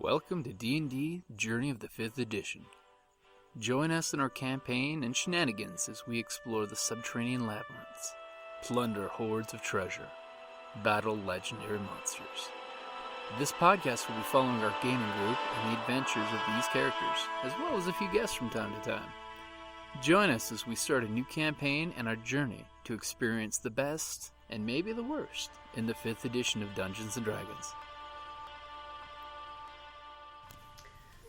Welcome to D&D Journey of the 5th Edition. Join us in our campaign and shenanigans as we explore the subterranean labyrinths, plunder hordes of treasure, battle legendary monsters. This podcast will be following our gaming group and the adventures of these characters, as well as a few guests from time to time. Join us as we start a new campaign and our journey to experience the best, and maybe the worst, in the 5th edition of Dungeons & Dragons.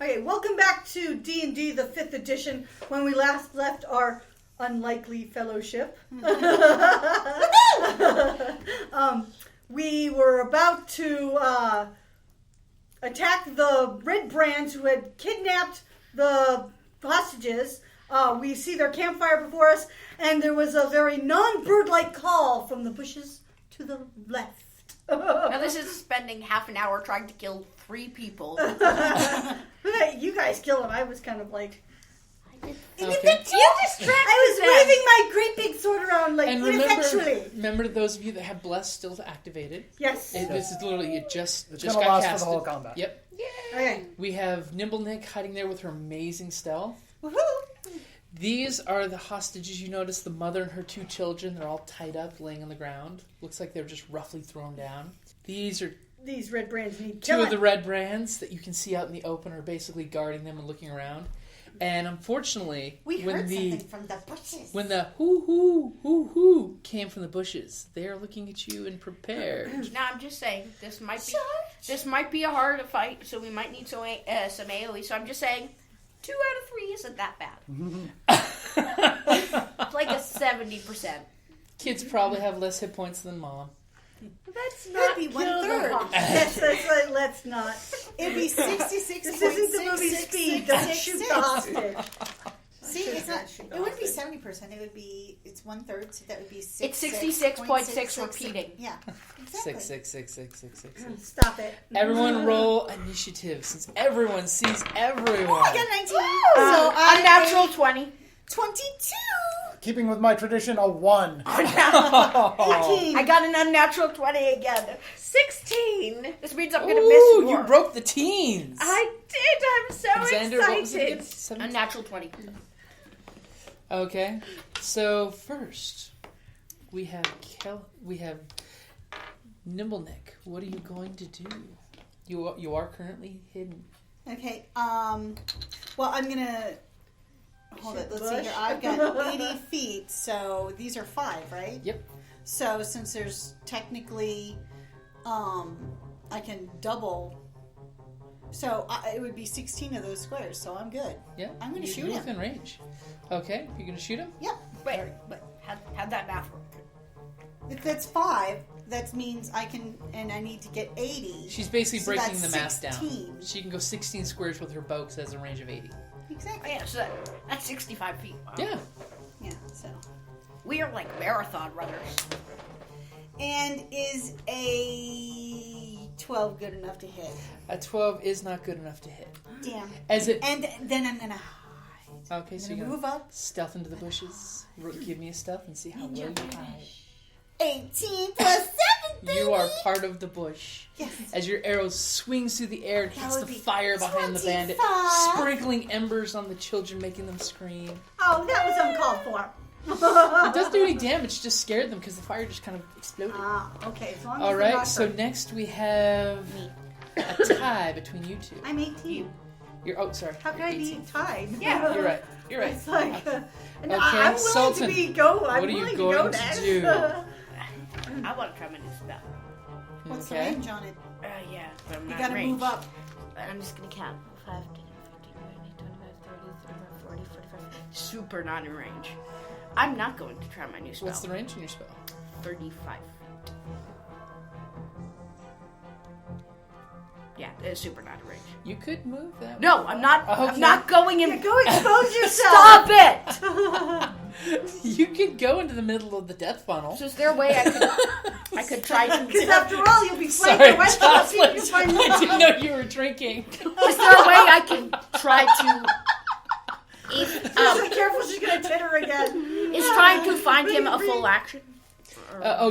Okay, welcome back to D&D, the 5th edition, when we last left our unlikely fellowship. We were about to attack the Red Brands who had kidnapped the hostages. We see their campfire before us, and there was a very non-bird-like call from the bushes to the left. Now this is spending half an hour trying to kill 3 people. You guys killed them. I was kind of like... Okay. You distracted I was waving my great big sword around like ineffectually. Remember those of you that have Bless still activated? Yes. This is literally, it just got last casted. for the whole combat. Yep. Yay. Okay. We have Nimble Nick hiding there with her amazing stealth. Woohoo! These are the hostages. You notice the mother and her 2 children. They're all tied up, laying on the ground. Looks like they're just roughly thrown down. These Red Brands need 2 of the Red Brands that you can see out in the open are basically guarding them and looking around. And unfortunately, we heard something from the bushes. When the hoo came from the bushes, they are looking at you and prepared. Now I'm just saying this might be a hard fight, so we might need some AoE. So I'm just saying, 2 out of 3 isn't that bad. It's like a 70%. Kids probably have less hit points than mom. That's not be 1/3. Let's not. It'd be 66. This isn't the movie Speed. Don't shoot the hostage. See, it's not. It wouldn't be 70%. It would be. It's 1/3. So that would be 6. It's 66.6 repeating. Yeah, exactly. 6. Stop it. Everyone roll initiative since everyone sees everyone. Oh, I got 19. So unnatural 20. 22. Keeping with my tradition, a 1. 18. I got an unnatural 20 again. 16. This means I'm going to miss Ooh, more. you broke the teens. I did. I'm so Xander, excited. what was it again? Unnatural 20. Okay, so first we have Nimble Nick. What are you going to do? You are currently hidden. Okay. Well, I'm gonna. Hold it. Let's see here. I've got 80 feet, so these are 5, right? Yep. So since there's technically, I can double. So it would be 16 of those squares. So I'm good. Yeah. I'm going to shoot You're him. within range. Okay, you're going to shoot him? Yep. Wait, how'd that math work? If that's 5, that means I can, and I need to get 80. She's basically So breaking that's the math 16. down. She can go 16 squares with her bow because it has a range of 80. Exactly. Oh, yeah, so that's 65 feet. Wow. Yeah. Yeah. So. We are like marathon runners. And is a 12 good enough to hit? A 12 is not good enough to hit. Damn. And then I'm gonna hide. Okay, so I'm you're gonna move up. stealth into the bushes. Give me a stealth and see how well you hide. 18 plus 7, baby! You are part of the bush. Yes. As your arrow swings through the air and hits the fire behind the 25. bandit, sprinkling embers on the children, making them scream. Oh, that was uncalled for. It doesn't do any damage, just scared them because the fire just kind of exploded. Okay. As long as All they're right, not so hurt. next we have a tie between you 2. I'm 18. Sorry. How can I be tied? Yeah. You're right. It's like, Okay, I'm willing Sultan, to go. I'm what are you willing going to go to next. do? I want to try my new spell. What's the Okay. range on it? Yeah, but I'm You not gotta range. move up. I'm just going to count. 5, 10, 15, 20, 25, 30, 35, 40, 45. Super not in range. I'm not going to try my new spell. What's the range in your spell? 35. Yeah, it's super not in range. You could move that. No, I'm not. Okay. I'm not going in. Go expose yourself. Stop it! You could go into the middle of the death funnel. So is there a way I could try to? Because after all, you'll be Sorry, flanking the rest of us. Jocelynne, You can find I didn't know you were drinking. Is there a way I can try to? Be careful, she's gonna titter again. Is trying to find him a full action?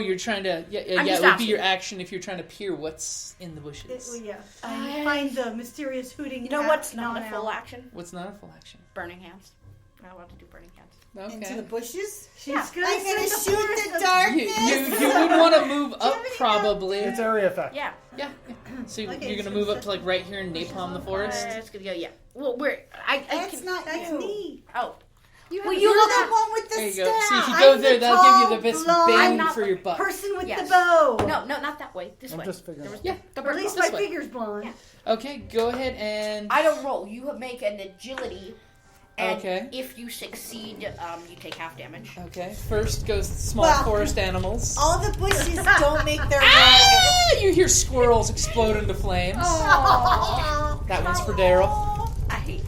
You're trying to... Yeah, I'm it just would asking. be your action if you're trying to peer what's in the bushes. Yeah. And find the mysterious hooting. You know what's not a full action? What's not a full action? Burning hands. I want to do burning hands. Okay. Into the bushes? She's Yeah. gonna I'm gonna send shoot force the of- darkness! You would want to move up, probably. It's area effect. Yeah. Yeah. So Okay, you're going to so move up it's to like right here and napalm the forest? It's gonna go. Yeah. Well, I That's can. not That's you. me. Oh. Well, you you're look the at- one with the There you staff. go. See, if you I'm go the there, that'll give you the tall, best blonde- bang I'm not for your buck. Person with Yes. the bow. No, not that way. This I'm way. just figuring There was it Yeah. the Or at bird least box. my this way. figure's blonde. Yeah. Okay, go ahead and... I don't roll. You make an agility, and Okay. if you succeed, you take half damage. Okay, first goes small Well- forest animals. All the bushes don't make their way. Ah! You hear squirrels explode into flames. That one's for Daryl. I hate.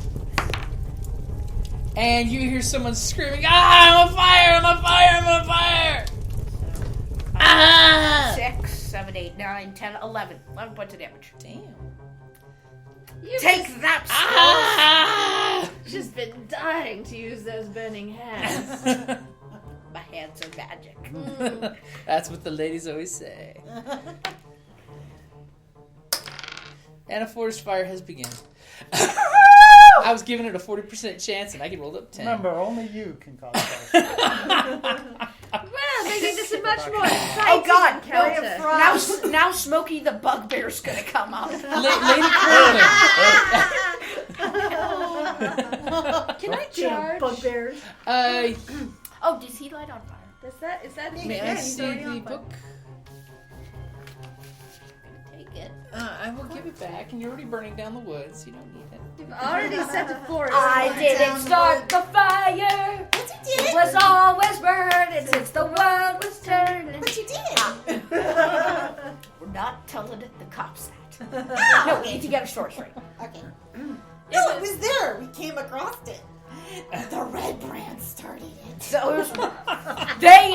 And you hear someone screaming, I'm on fire! I'm on fire! I'm on fire! Ah! 6, 7, 8, 9, 10, 11. 11 points of damage. Damn. Take that, Ah! Just been dying to use those burning hands. My hands are magic. That's what the ladies always say. And a forest fire has begun. I was giving it a 40% chance, and I get rolled up 10. Remember, only you can cause fire. Well, making this a much more exciting Oh God! encounter. No, now Smokey the Bugbear's gonna come out. Lady Corlynn. Can I Damn charge? bugbears. Oh, does he light on fire? Is that May I he's see already the on fire. book? Take it. I will give it back, and you're already burning down the woods. You don't need it. You've already set a forest. I didn't start the fire. But you did It it. was always burning since the world was turning. But you did. We're not telling the cops that. No, we need to get our story straight. Okay. No, it was there. We came across it. The red brand started it. So it was, they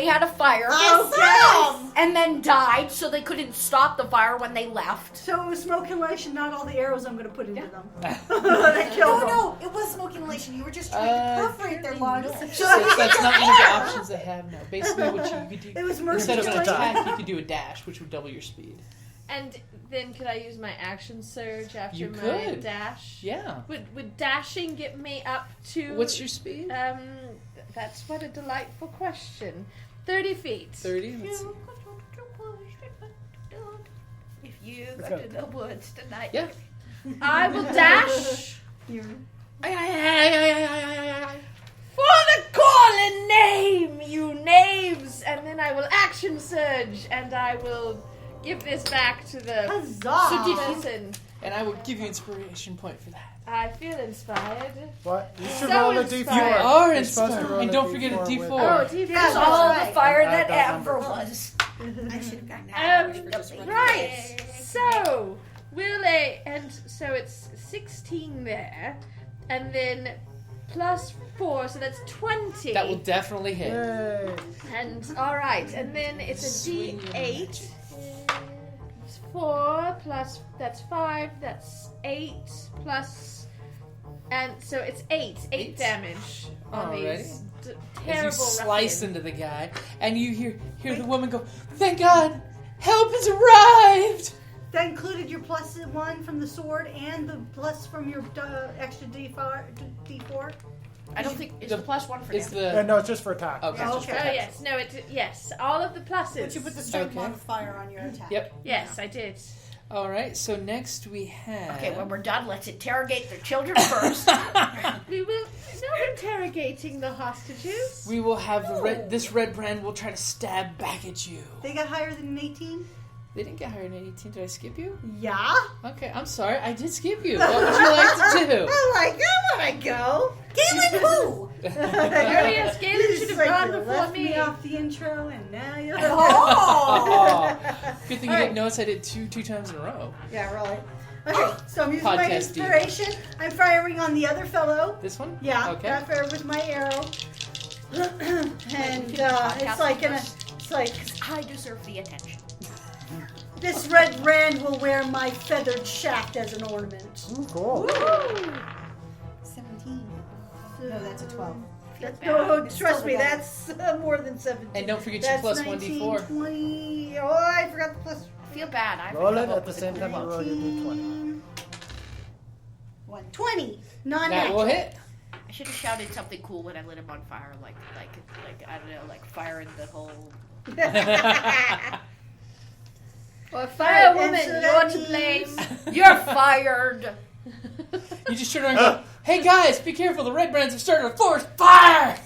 had a fire I saw. and then died, so they couldn't stop the fire when they left. So it was smoke inhalation, not all the arrows I'm going to put into them. that No, killed them. no, it was smoke inhalation. You were just trying to perforate their lungs. So that's not one of the options they have now. Basically, what you could do It was instead of an mercy attack, you could do a dash, which would double your speed. And then could I use my action surge after You my could. dash? Yeah. Would dashing get me up to... What's your speed? That's what a delightful question. 30 feet. 30. Let's see. If you Let's go go. to the woods tonight, Yeah. I will dash for the Corlynn name, you knaves! And then I will action surge, and I will give this back to the Huzzah! person. And I will give you inspiration point for that. I feel inspired. What? You should So roll a inspired. d4. You are You're supposed to inspired. roll And a don't forget a D4 D4. with- D4. Yeah, all right. the fire Add that that ever number. was. I should have gotten that. Right. So so it's 16 there, and then plus 4, so that's 20. That will definitely hit. Yay. And all right, and then it's a Swing your D8. magic. It's 4 plus that's 5. That's 8 plus, and so it's 8 Eight. damage on Alrighty. these As terrible you slice ruffians. into the guy, and you hear the woman go, "Thank God, help has arrived!" That included your +1 from the sword and the plus from your extra D4. I don't think it's The- the +1 for It's damage. the No, it's just for attack. okay. Oh, just okay. Oh yes, no, yes, all of the pluses. But you put the strength Okay. modifier on your attack. Yep. Yes, I did. All right. So next we have. Okay, when we're done, let's interrogate their children first. We will no interrogating the hostages. We will have this red brand will try to stab back at you. They got higher than an 18? They didn't get higher than 18. Did I skip you? Yeah. Okay, I'm sorry. I did skip you. What would you like to do? I'm like, I want to go. Galen who? Yes, Gaelen should have gone you before left me. off the intro, and now you're. Oh! Good thing you didn't notice I did two times in a row. Yeah, really. Okay, so I'm using my Podcast deal. inspiration. I'm firing on the other fellow. This one? Yeah, Okay. I fire with my arrow. And it's like I deserve the attention. this red brand will wear my feathered shaft as an ornament. Ooh, cool. 17. No, that's a 12. No, trust me, that's more than 17. And don't forget That's your plus 19, 1d4. 20. Oh, I forgot the plus. I feel bad. I Roll it haven't come at up the with same a time you roll your d20. 20. That Non-natural. will hit. I should have shouted something cool when I lit him on fire, like I don't know, like fire in the whole. Well, fire Alright, woman, and so you're that to blame. You're fired. You just turn around and go, hey guys, be careful, the red brands have started a forest fire!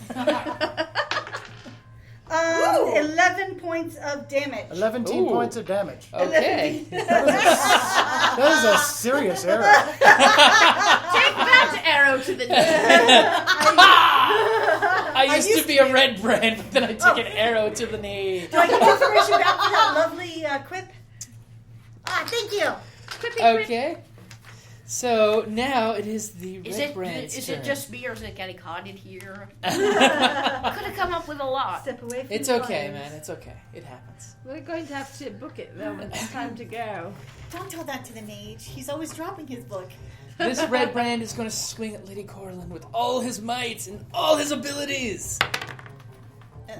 11 points of damage. 11 Ooh. points of damage. Okay. That is a serious error. Take that arrow to the knee. I used to be a red brand, but then I took an arrow to the knee. Do I get inspiration back for that lovely quip? Ah, thank you. Okay. So now it is the Is red it brand's is turn. it just me or is it getting hot in here? Could have come up with a lot. Step away from It's the okay, fire. man. It's okay. It happens. We're going to have to book it though when it's time to go. Don't tell that to the mage. He's always dropping his book. This red brand is going to swing at Lady Corlynn with all his might and all his abilities.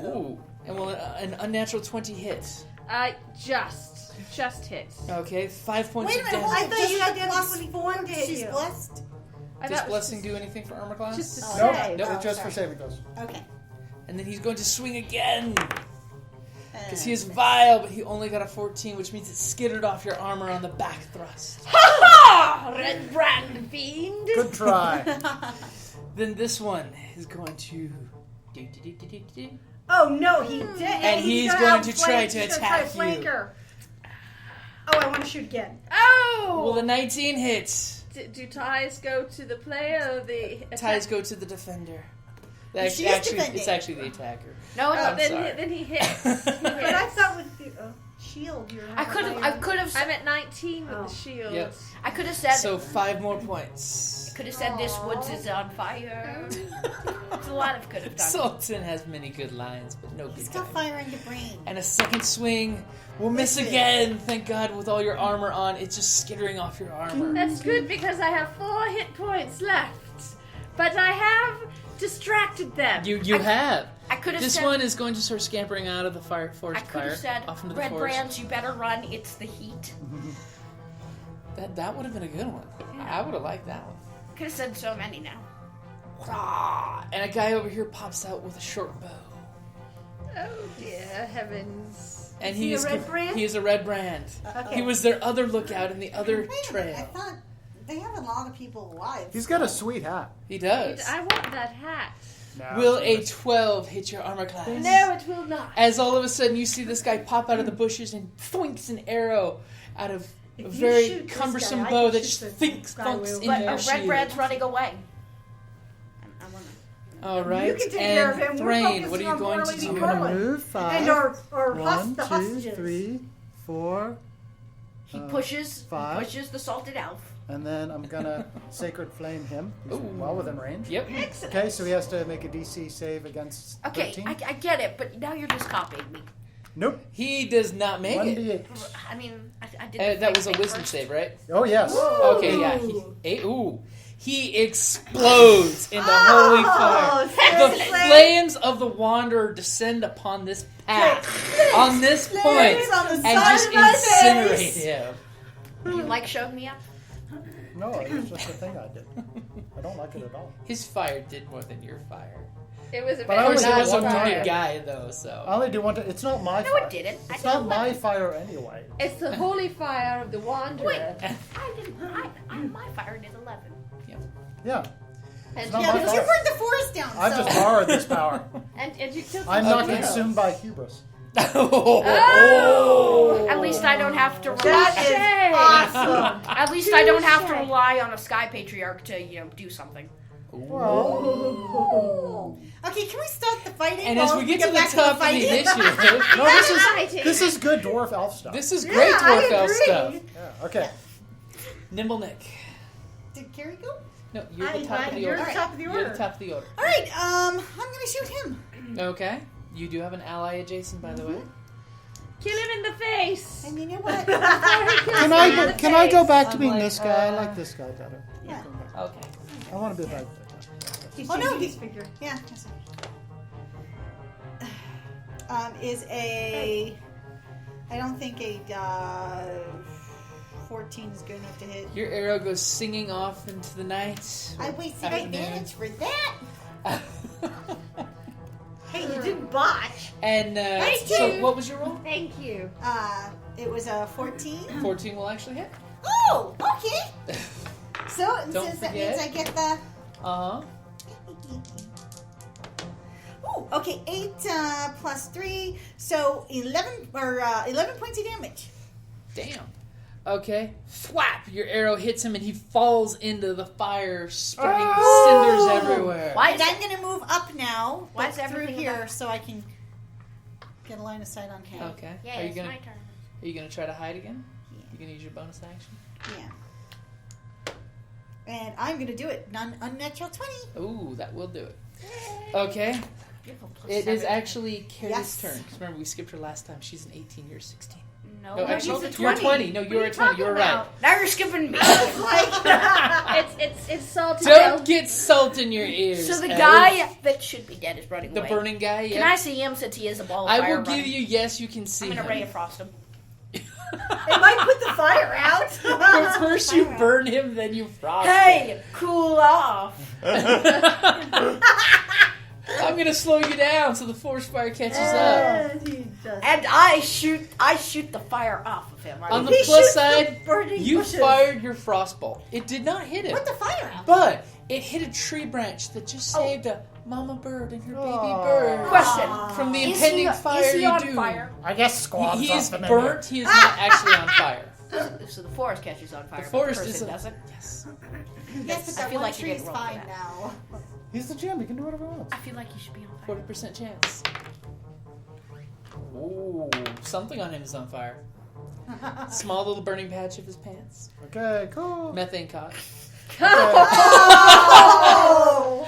Ooh. And will an unnatural 20 hit. Just hit. Okay, 5 points Wait a of minute, hold damage. on. thought Just you the had to have plus 24 4 to hit she's you. blessed? I Does thought it was blessing do anything for armor class? just a Oh, Nope, save. nope, Oh, just for sorry. saving throws. Okay. And then he's going to swing again. Because he is vile, but he only got a 14, which means it skittered off your armor on the back thrust. Ha! Red brand fiend. Good try. Then this one is going to... Oh no, he did. And he's gonna going to outflank- try to he's gonna attack flank you. her. Oh, I want to shoot again. Oh! Will the 19 hit? Do ties go to the player or the Ties go to the defender. That's She is actually, defending. it's actually the attacker. No, it's Oh, not. sorry. then he hits. He But I hits. thought with the shield, you're. I could have I'm at 19 with Oh. the shield. Yep. I could have said So 5 more points. could have said this woods is on fire. It's a lot of could have done. Sultan has many good lines, but no He's good got time. fire in the brain. And a second swing will miss Misses. again. Thank God, with all your armor on, it's just skittering off your armor. That's good because I have 4 hit points left. But I have distracted them. You have. I could have This said one is going to start scampering out of the I forest could fire have said off into the red forest. brands, you better run. It's the heat. That would have been a good one. I would have liked that one. Could have said so many now. And a guy over here pops out with a short bow. Oh dear heavens. And Is he a is red brand? He is a red brand. Okay. He was their other lookout in the other Wait a minute, I trail. thought they have a lot of people alive. He's got a sweet hat. He does. I want that hat. No, Will a it's- 12 hit your armor class? No, it will not. As all of a sudden you see this guy pop out of the bushes and thwinks an arrow out of a If you very shoot this cumbersome guy, I bow can that shoot just the thunks guy into with- But your a red shield. brand's running away. I wanna... All right. You can take care of him. And We're Thrain, what are focusing you on going to Corlynn do? I'm and gonna Corlynn. move 5. And our One, the 2, hostages. 3, 4, He pushes five. pushes the salted elf. and then I'm gonna Sacred Flame him. He's Ooh. well within range. Yep. Okay, so he has to make a DC save against Okay, 13. I get it, but now you're just copying me. Nope. He does not make it. 1d8. I mean, I did. That was a thing wisdom first. save, right? Oh, yes. Okay, yeah. He explodes in the holy fire. The flames of the Wanderer descend upon this path, on this point, Flames on the and side just of my incinerate face. him. You like showing me up? No, it was just a thing I did. I don't like it at all. His fire did more than your fire. It was a But Of I very course, it only was a did one wounded time. guy, though, so. I only do one. It's not my No, fire. it didn't. I It's did not 11. my fire anyway. It's the holy fire of the Wanderer. Wait, I didn't. My fire did 11. Yeah. And not you my Yeah, but you fire. burned the forest down. I've so. just borrowed this power. and you killed I'm the not Okay. consumed by hubris. Oh! At least I don't have to rely. That is awesome. At least I don't have to rely on a sky patriarch to, do something. Okay, can we start the fighting? And as while we get to the back top of the fighting? initiative, No, this is good dwarf elf stuff. this is great I dwarf elf agree. stuff. Yeah, okay. Nimble Nick. Did Kerrie go? No, you're the top of the You're order. the top of the You're order. the top of the order. All right, I'm gonna shoot him. Okay. You do have an ally adjacent, by the way. Kill him in the face. And you know what? Can Can I go back to I'm being like, this guy? I like this guy better. Yeah. Okay. I want to be a bad guy. He's Oh, no, changing he- his figure. Yeah. Is a... I don't think a 14 is good enough to hit. Your arrow goes singing off into the night. I wasted advantage for that. Hey, you didn't botch. And so what was your roll? Thank you. It was a 14. 14 will actually hit. Oh, okay. So Don't since that forget. means I get the... Uh-huh. Ooh, okay, 8 plus 3, so 11 points of damage. Damn. Okay. Thwap! Your arrow hits him and he falls into the fire, spreading cinders everywhere. Why? And I'm going to move up now. Why is through everything here about- so I can get a line of sight on him? Okay. Yeah, Are you it's gonna my turn. Are you gonna try to hide again? Yeah. You gonna use your bonus action? Yeah. And I'm going to do it. Unnatural 20. Ooh, that will do it. Okay. It is actually Kerrie's Yes. turn. Because remember, we skipped her last time. She's an 18, you're 16. No, No, actually, she's a you're 20. 20. No, you're a 20. You're right. Now you're skipping me. It's salty. Don't get salt in your ears. So the Elf. guy that should be dead is running The away. burning guy, yeah. Can I see him since he is a ball of I fire will give running? you, yes, you can see I'm him. gonna ray of frost him. It might put the fire out. First you burn him, then you frost him. Hey, cool off. I'm gonna slow you down so the forest fire catches up. And he does. And I shoot the fire off of him. On the He plus shoots the side, burning you bushes. fired your frostball. It did not hit him, Put the fire out. but it hit a tree branch that just saved a mama bird and her baby bird Question. from the Is impending he, fire is he you on do. fire? I guess squabs He off is the menu. burnt. He is not actually on fire. So the forest catches on fire. The forest but the is person doesn't. Yes. Yes, but I that feel one like you tree's didn't roll for fine that. now. He's the GM. He can do whatever he wants. I feel like he should be on fire. 40% chance. Ooh, something on him is on fire. Small little burning patch of his pants. Okay, cool. Methane caught. Oh!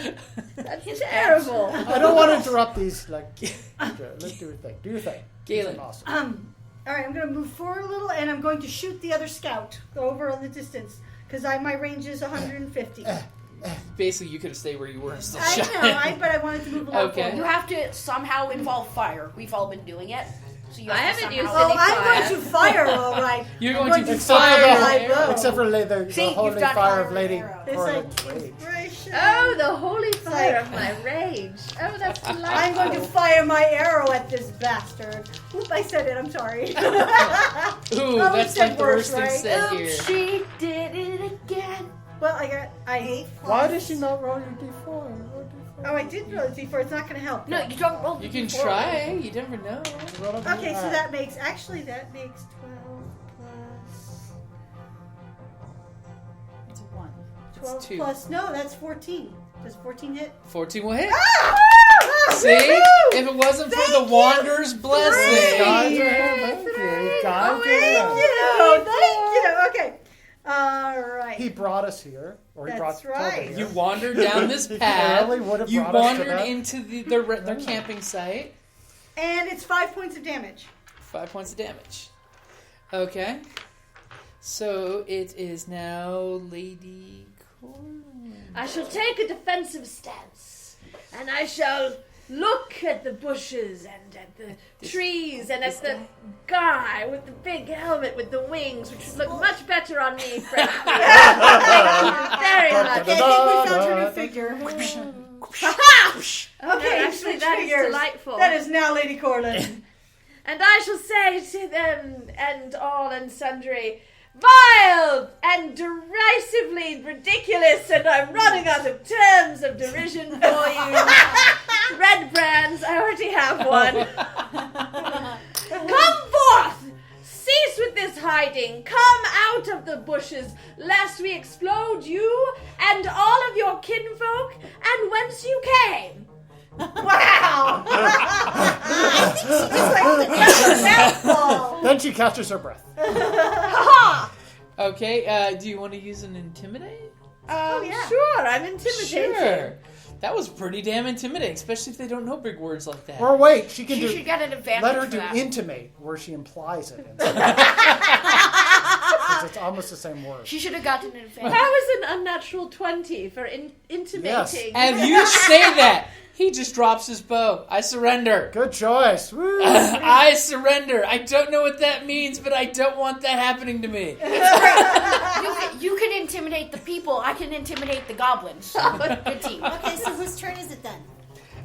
That's terrible. I don't want to interrupt these. Like, okay, let's do your thing. Do your thing. Gaelen. Awesome. All right, I'm going to move forward a little, and I'm going to shoot the other scout over in the distance because my range is 150. Basically, you could have stayed where you were and still I shot know, him. but I wanted to move a little Okay. forward. You have to somehow involve fire. We've all been doing it. So you I have to haven't used somehow- any I'm fire. going to fire, all right. You're I'm going to Except fire for my the, bow. except for the See, you've holy done fire fire of Lady arrow. It's like Corlynn. inspiration. Oh, the holy fire of my rage. Oh, that's delightful. I'm going to fire my arrow at this bastard. Oop, I said it. I'm sorry. Ooh, Probably that's said like the worse, worst thing right? said Oops, here. she did it again. Well, I hate. Why did she not roll your D4? Roll D4. Oh, I did roll a D4. It's not going to help. No, you don't roll. You can D4. try. You never know. Roll a D4. Okay, so Alright. that makes 12 plus It's a 1. 12 2. plus. No, that's 14. Does 14 hit? 14 will hit. Ah! See? If it wasn't for the Wanderer's blessing. Guys are thank you. Guys are Thank you. Okay. All right. He brought us here, or he That's brought right. Tilda You here. wandered down this path. Really would have You brought us to wandered that. into their camping site. And it's 5 points of damage. 5 points of damage. Okay. So it is now Lady Corlynn. I shall take a defensive stance, and I shall look at the bushes and at the trees and at the guy with the big helmet with the wings, which would look much better on me, frankly. Thank you very much. Okay, I think we found her new figure. Okay, actually, switch that is figures. delightful. That is now Lady Corlynn. And I shall say to them and all and sundry, vile and derisively ridiculous, and I'm running out of terms of derision for you. Red brands, I already have one. Come forth! Cease with this hiding. Come out of the bushes, lest we explode you and all of your kinfolk and whence you came. Wow! Then she catches her breath. Okay, do you want to use an intimidate? yeah. Sure, I'm intimidating. Sure. That was pretty damn intimidating, especially if they don't know big words like that. Or wait, she can She do. should get an advantage Let her for do that. intimate, where she implies it. It's almost the same word. She should have gotten an advantage. That was an unnatural 20 for intimating. Yes. And you say that, he just drops his bow. I surrender. Good choice. Woo. I surrender. I don't know what that means, but I don't want that happening to me. You can intimidate the people. I can intimidate the goblins. Good team. Okay, so whose turn is it then?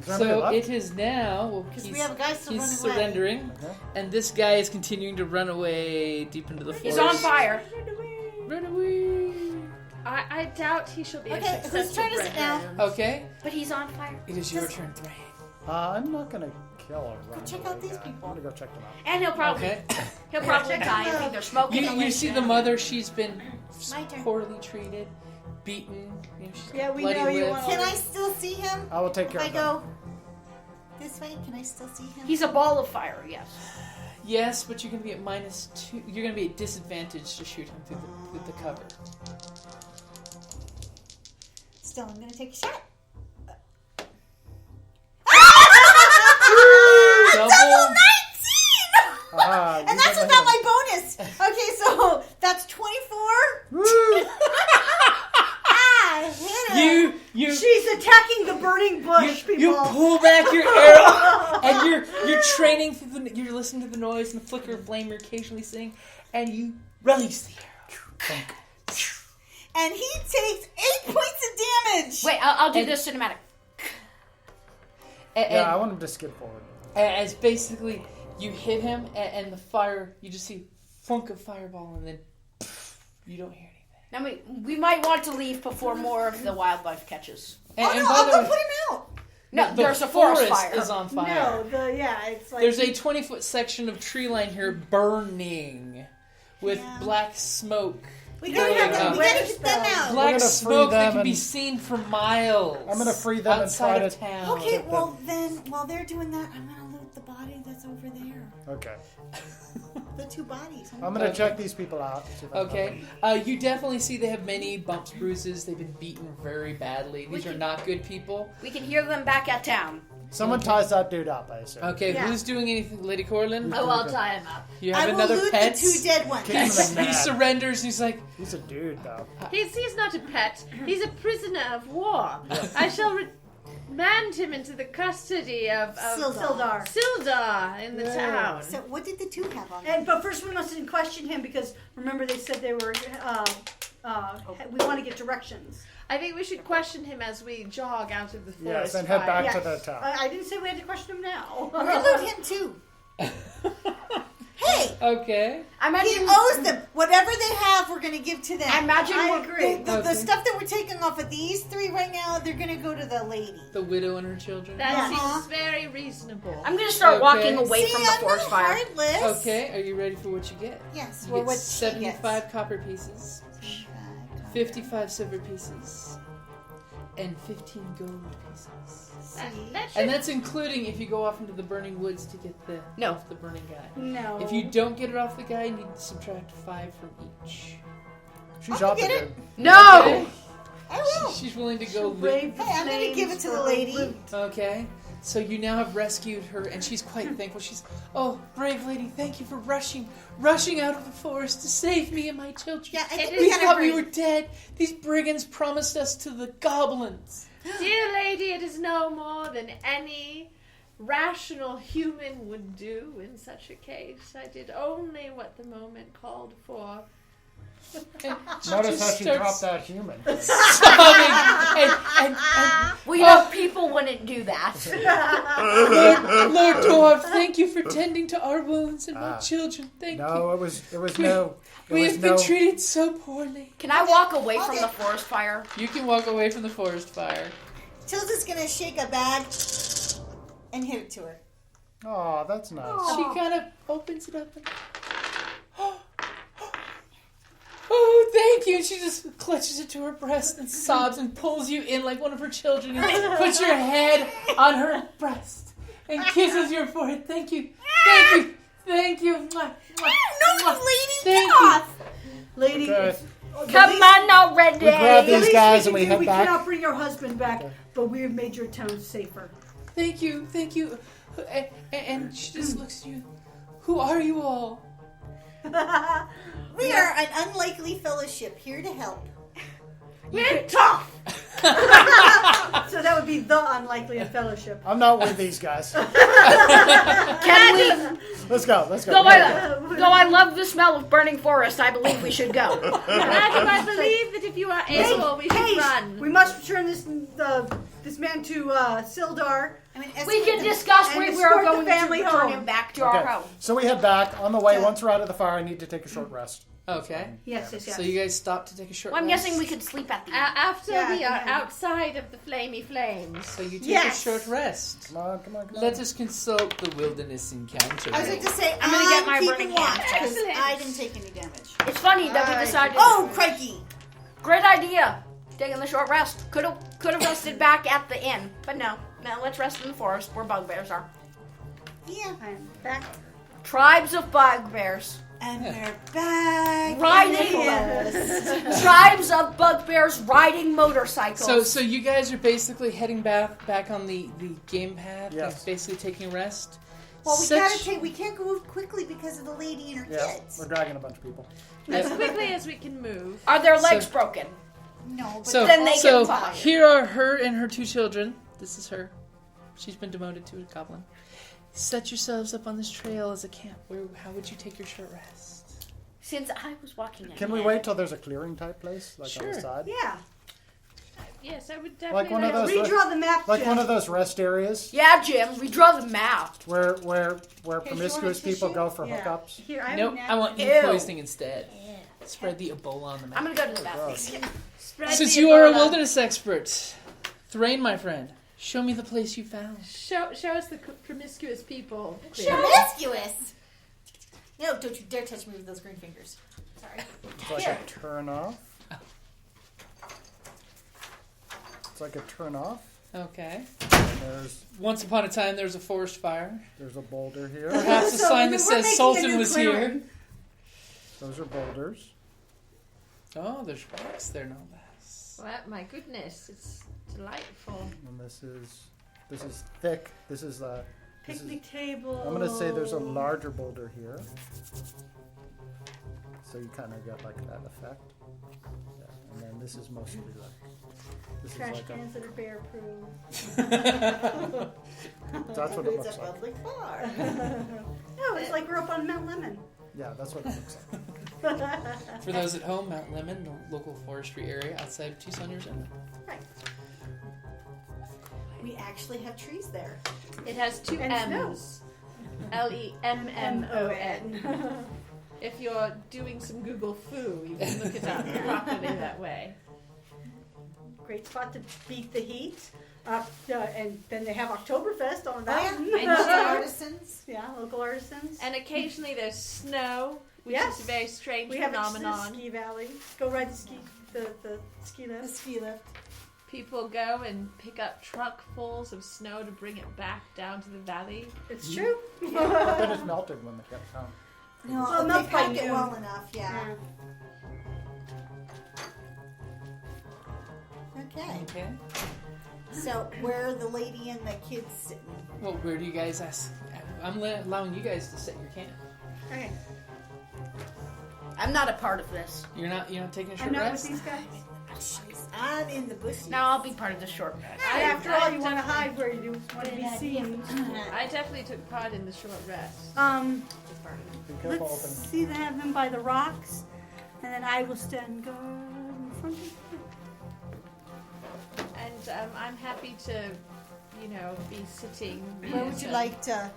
So it is now. Well, 'Cause we have a guy still he's running away. surrendering, and this guy is continuing to run away deep into the forest. He's on fire. Run away. I doubt he shall be a Okay, successful whose turn is it now? Okay, But he's on fire. it is your turn, Thrain. I'm not going to kill a run. check out these people. I'm going to go check them out. And he'll probably Okay. die. I think they're smoking. You see the mother. She's been My turn. poorly treated, beaten. She's got we bloody know you lips. want Can I still see him? I will take If care I of them. go this way, can I still see him? He's a ball of fire. Yes. Yes, but you're going to be at -2. You're going to be at disadvantage to shoot him through the cover. Still, I'm going to take a shot. Double. 19! And that's without my bonus. Okay, so that's 24. I hit him. You She's attacking the burning bush, people. You pull back your arrow, and you're training through you're listening to the noise and the flicker of flame you're occasionally seeing, and you release the arrow. And he takes 8 points of damage. Wait, I'll do this cinematic. Yeah, I want him to skid forward. As basically you hit him, and the fire, you just see funk of fireball, and then you don't hear anything. Now we might want to leave before more of the wildlife catches. I'll by go the way, put him out. No, the there's a forest fire. is on fire. No, it's like There's a 20-foot section of tree line here burning with black smoke. We gotta get them out. Black gonna free smoke that them can be and- seen for miles. I'm going to free them and outside try of to... town. Okay, well then, while they're doing that, I'm gonna loot the body that's over there. Okay. The 2 bodies. I'm going to check these people out. See if I can Okay, help them. you definitely see they have many bumps, bruises. They've been beaten very badly. These are not good people. We can hear them back at town. Someone ties that dude up, I assume. Okay, Yeah. who's doing anything? Lady Corlynn? Oh, I'll tie him up. You I have will another loot pet? the 2 dead ones. Keep him in He mad. surrenders and he's like, He's a dude, though. He's not a pet. He's a prisoner of war. I shall remand him into the custody of Sildar. Sildar in the town. So what did the 2 have on? But first we must question him because remember they said they were. We want to get directions. I think we should question him as we jog out of the forest. Yes, and head back fire. to the town. I didn't say we had to question him now. We're gonna loot him too. Hey, okay. I he imagine. owes them. Whatever they have, we're gonna give to them. I imagine. I we're- agree. The stuff that we're taking off of these 3 right now, they're gonna go to the lady. The widow and her children. That Uh-huh. seems very reasonable. I'm gonna start Okay. walking away See, from the I'm forest not fire. heartless. Okay, are you ready for what you get? Yes. You Well, get what she 75 gets. copper pieces, 55 silver pieces, and 15 gold pieces. That should And that's including if you go off into the burning woods to get the burning guy. No. If you don't get it off the guy, you need to subtract 5 from each. She I'll shot the get dude. it. No. Okay? I will. She's willing to go loot. Brave the Hey, I'm gonna flames give it to the for lady. loot. Okay, so you now have rescued her, and she's quite thankful. She's, oh, brave lady, thank you for rushing out of the forest to save me and my children. Yeah, I think We we gotta thought we agree. were dead. These brigands promised us to the goblins. Dear lady, it is no more than any rational human would do in such a case. I did only what the moment called for. And Notice how just she starts dropped that human. sobbing, and Well, you know, people wouldn't do that. Lord Dwarf, thank you for tending to our wounds and my children. Thank you. No, it was We have been treated so poorly. Can I walk away from the forest fire? You can walk away from the forest fire. Tilda's gonna shake a bag and hit it to her. Oh, that's nice. She kind of opens it up and... Oh, thank you. She just clutches it to her breast and sobs and pulls you in like one of her children and puts your head on her breast and kisses your forehead. Thank you. Thank you. Thank you. Mwah, mwah, No, mwah. lady, Thank get you. off. Lady, Okay. Come on already. We grab the these least guys we and we can do, head we back. cannot bring your husband back, but we have made your town safer. Thank you. Thank you. And she just looks at you. Who are you all? We are an unlikely fellowship here to help. We're tough. So that would be the unlikely in fellowship. I'm not with these guys. Can we? Let's go. Though I love the smell of burning forest, I believe we should go. I believe that if you are able, we should run. We must return this man to Sildar. I mean, We can discuss And where we escort are the going family to return home. him back to our Okay. home. So we head back. On the way, once we're out of the fire, I need to take a short rest. Okay. Yes. So you guys stop to take a short Well, I'm rest? guessing we could sleep at the inn. After Yeah, we are yeah. outside of the flamey flames. So you take Yes. a short rest. Come on. Let us consult the wilderness encounter. I was going to say, I'm gonna get my keeping burning watch hand. because Excellent. I didn't take any damage. It's funny that we decided. Oh, crikey! Great idea. Taking the short rest. Could have rested back at the inn, but no. Let's rest in the forest where bugbears are. Yeah. I'm back. Tribes of bugbears. And we're back. Riding. Tribes of bugbears riding motorcycles. So you guys are basically heading back on the game path. Yes. And basically taking rest. Well, Such- we can't go quickly because of the lady and her Yeah, kids. we're dragging a bunch of people. As quickly as we can move. Are their legs broken? No, but So, Then they so can follow. here are her and her 2 children. This is her. She's been demoted to a goblin. Set yourselves up on this trail as a camp. How would you take your short rest? Since I was walking Can we wait till there's a clearing type place, like on the Sure. side? Yeah. Yes, I would definitely Like one of those, Redraw the map, like Jim. one of those rest areas Yeah, Jim, we draw the map. where you want promiscuous a people tissue? go for Yeah. hookups. Here, I have Nope, a I want Ew. ink poisoning instead. Spread the Ebola on the map. I'm gonna go to the bathroom. spread Since the you are a Ebola. wilderness expert, Thrain, my friend, show me the place you found. Show us the promiscuous people. promiscuous. No, don't you dare touch me with those green fingers. Sorry. It's like a turn off. It's like a turn off. Okay. And Once upon a time, there was a forest fire. there's a boulder here. Perhaps a So sign we're that says making a Sultan new was clearing. here. Those are boulders. Oh, there's rocks there, no less. Well, my goodness, it's delightful. And this is thick. This is picnic table. I'm gonna say there's a larger boulder here. So you kind of get like that effect. Yeah. And then this is mostly like this Trash is like cans that are bear proof. that's what it It's looks a like. public bar. No, it's like we're up on Mount Lemon. Yeah, that's what it looks like. For those at home, Mount Lemon, the local forestry area outside of Tucson, Arizona. Right. We actually have trees there. It has 2 And M's. LEMMON. If you're doing some Google foo, you can look it up properly that way. Great spot to beat the heat. And then they have Oktoberfest on Oh, yeah. that. And artisans. Yeah, local artisans. And occasionally there's snow, which Yes. is a very strange We have a phenomenon. ski valley. Go ride the ski The lift. ski lift. People go and pick up truckfuls of snow to bring it back down to the valley. It's true. But then it's melted when they get home. No, Well, they not by pack it noon. well enough, yeah. Okay. Okay. So where are the lady and the kids sitting? Well, where do you guys ask? I'm allowing you guys to set your camp. Okay. I'm not a part of this. You're not taking a I'm short not with rest? these guys. I'm in the bushes. Now I'll be part of the short rest. And after all, you want to hide where you want to be seen. I definitely took part in the short rest. Be careful Let's opening. see them by the rocks, and then I will stand guard in front of you. And I'm happy to, be sitting. Where would you like to?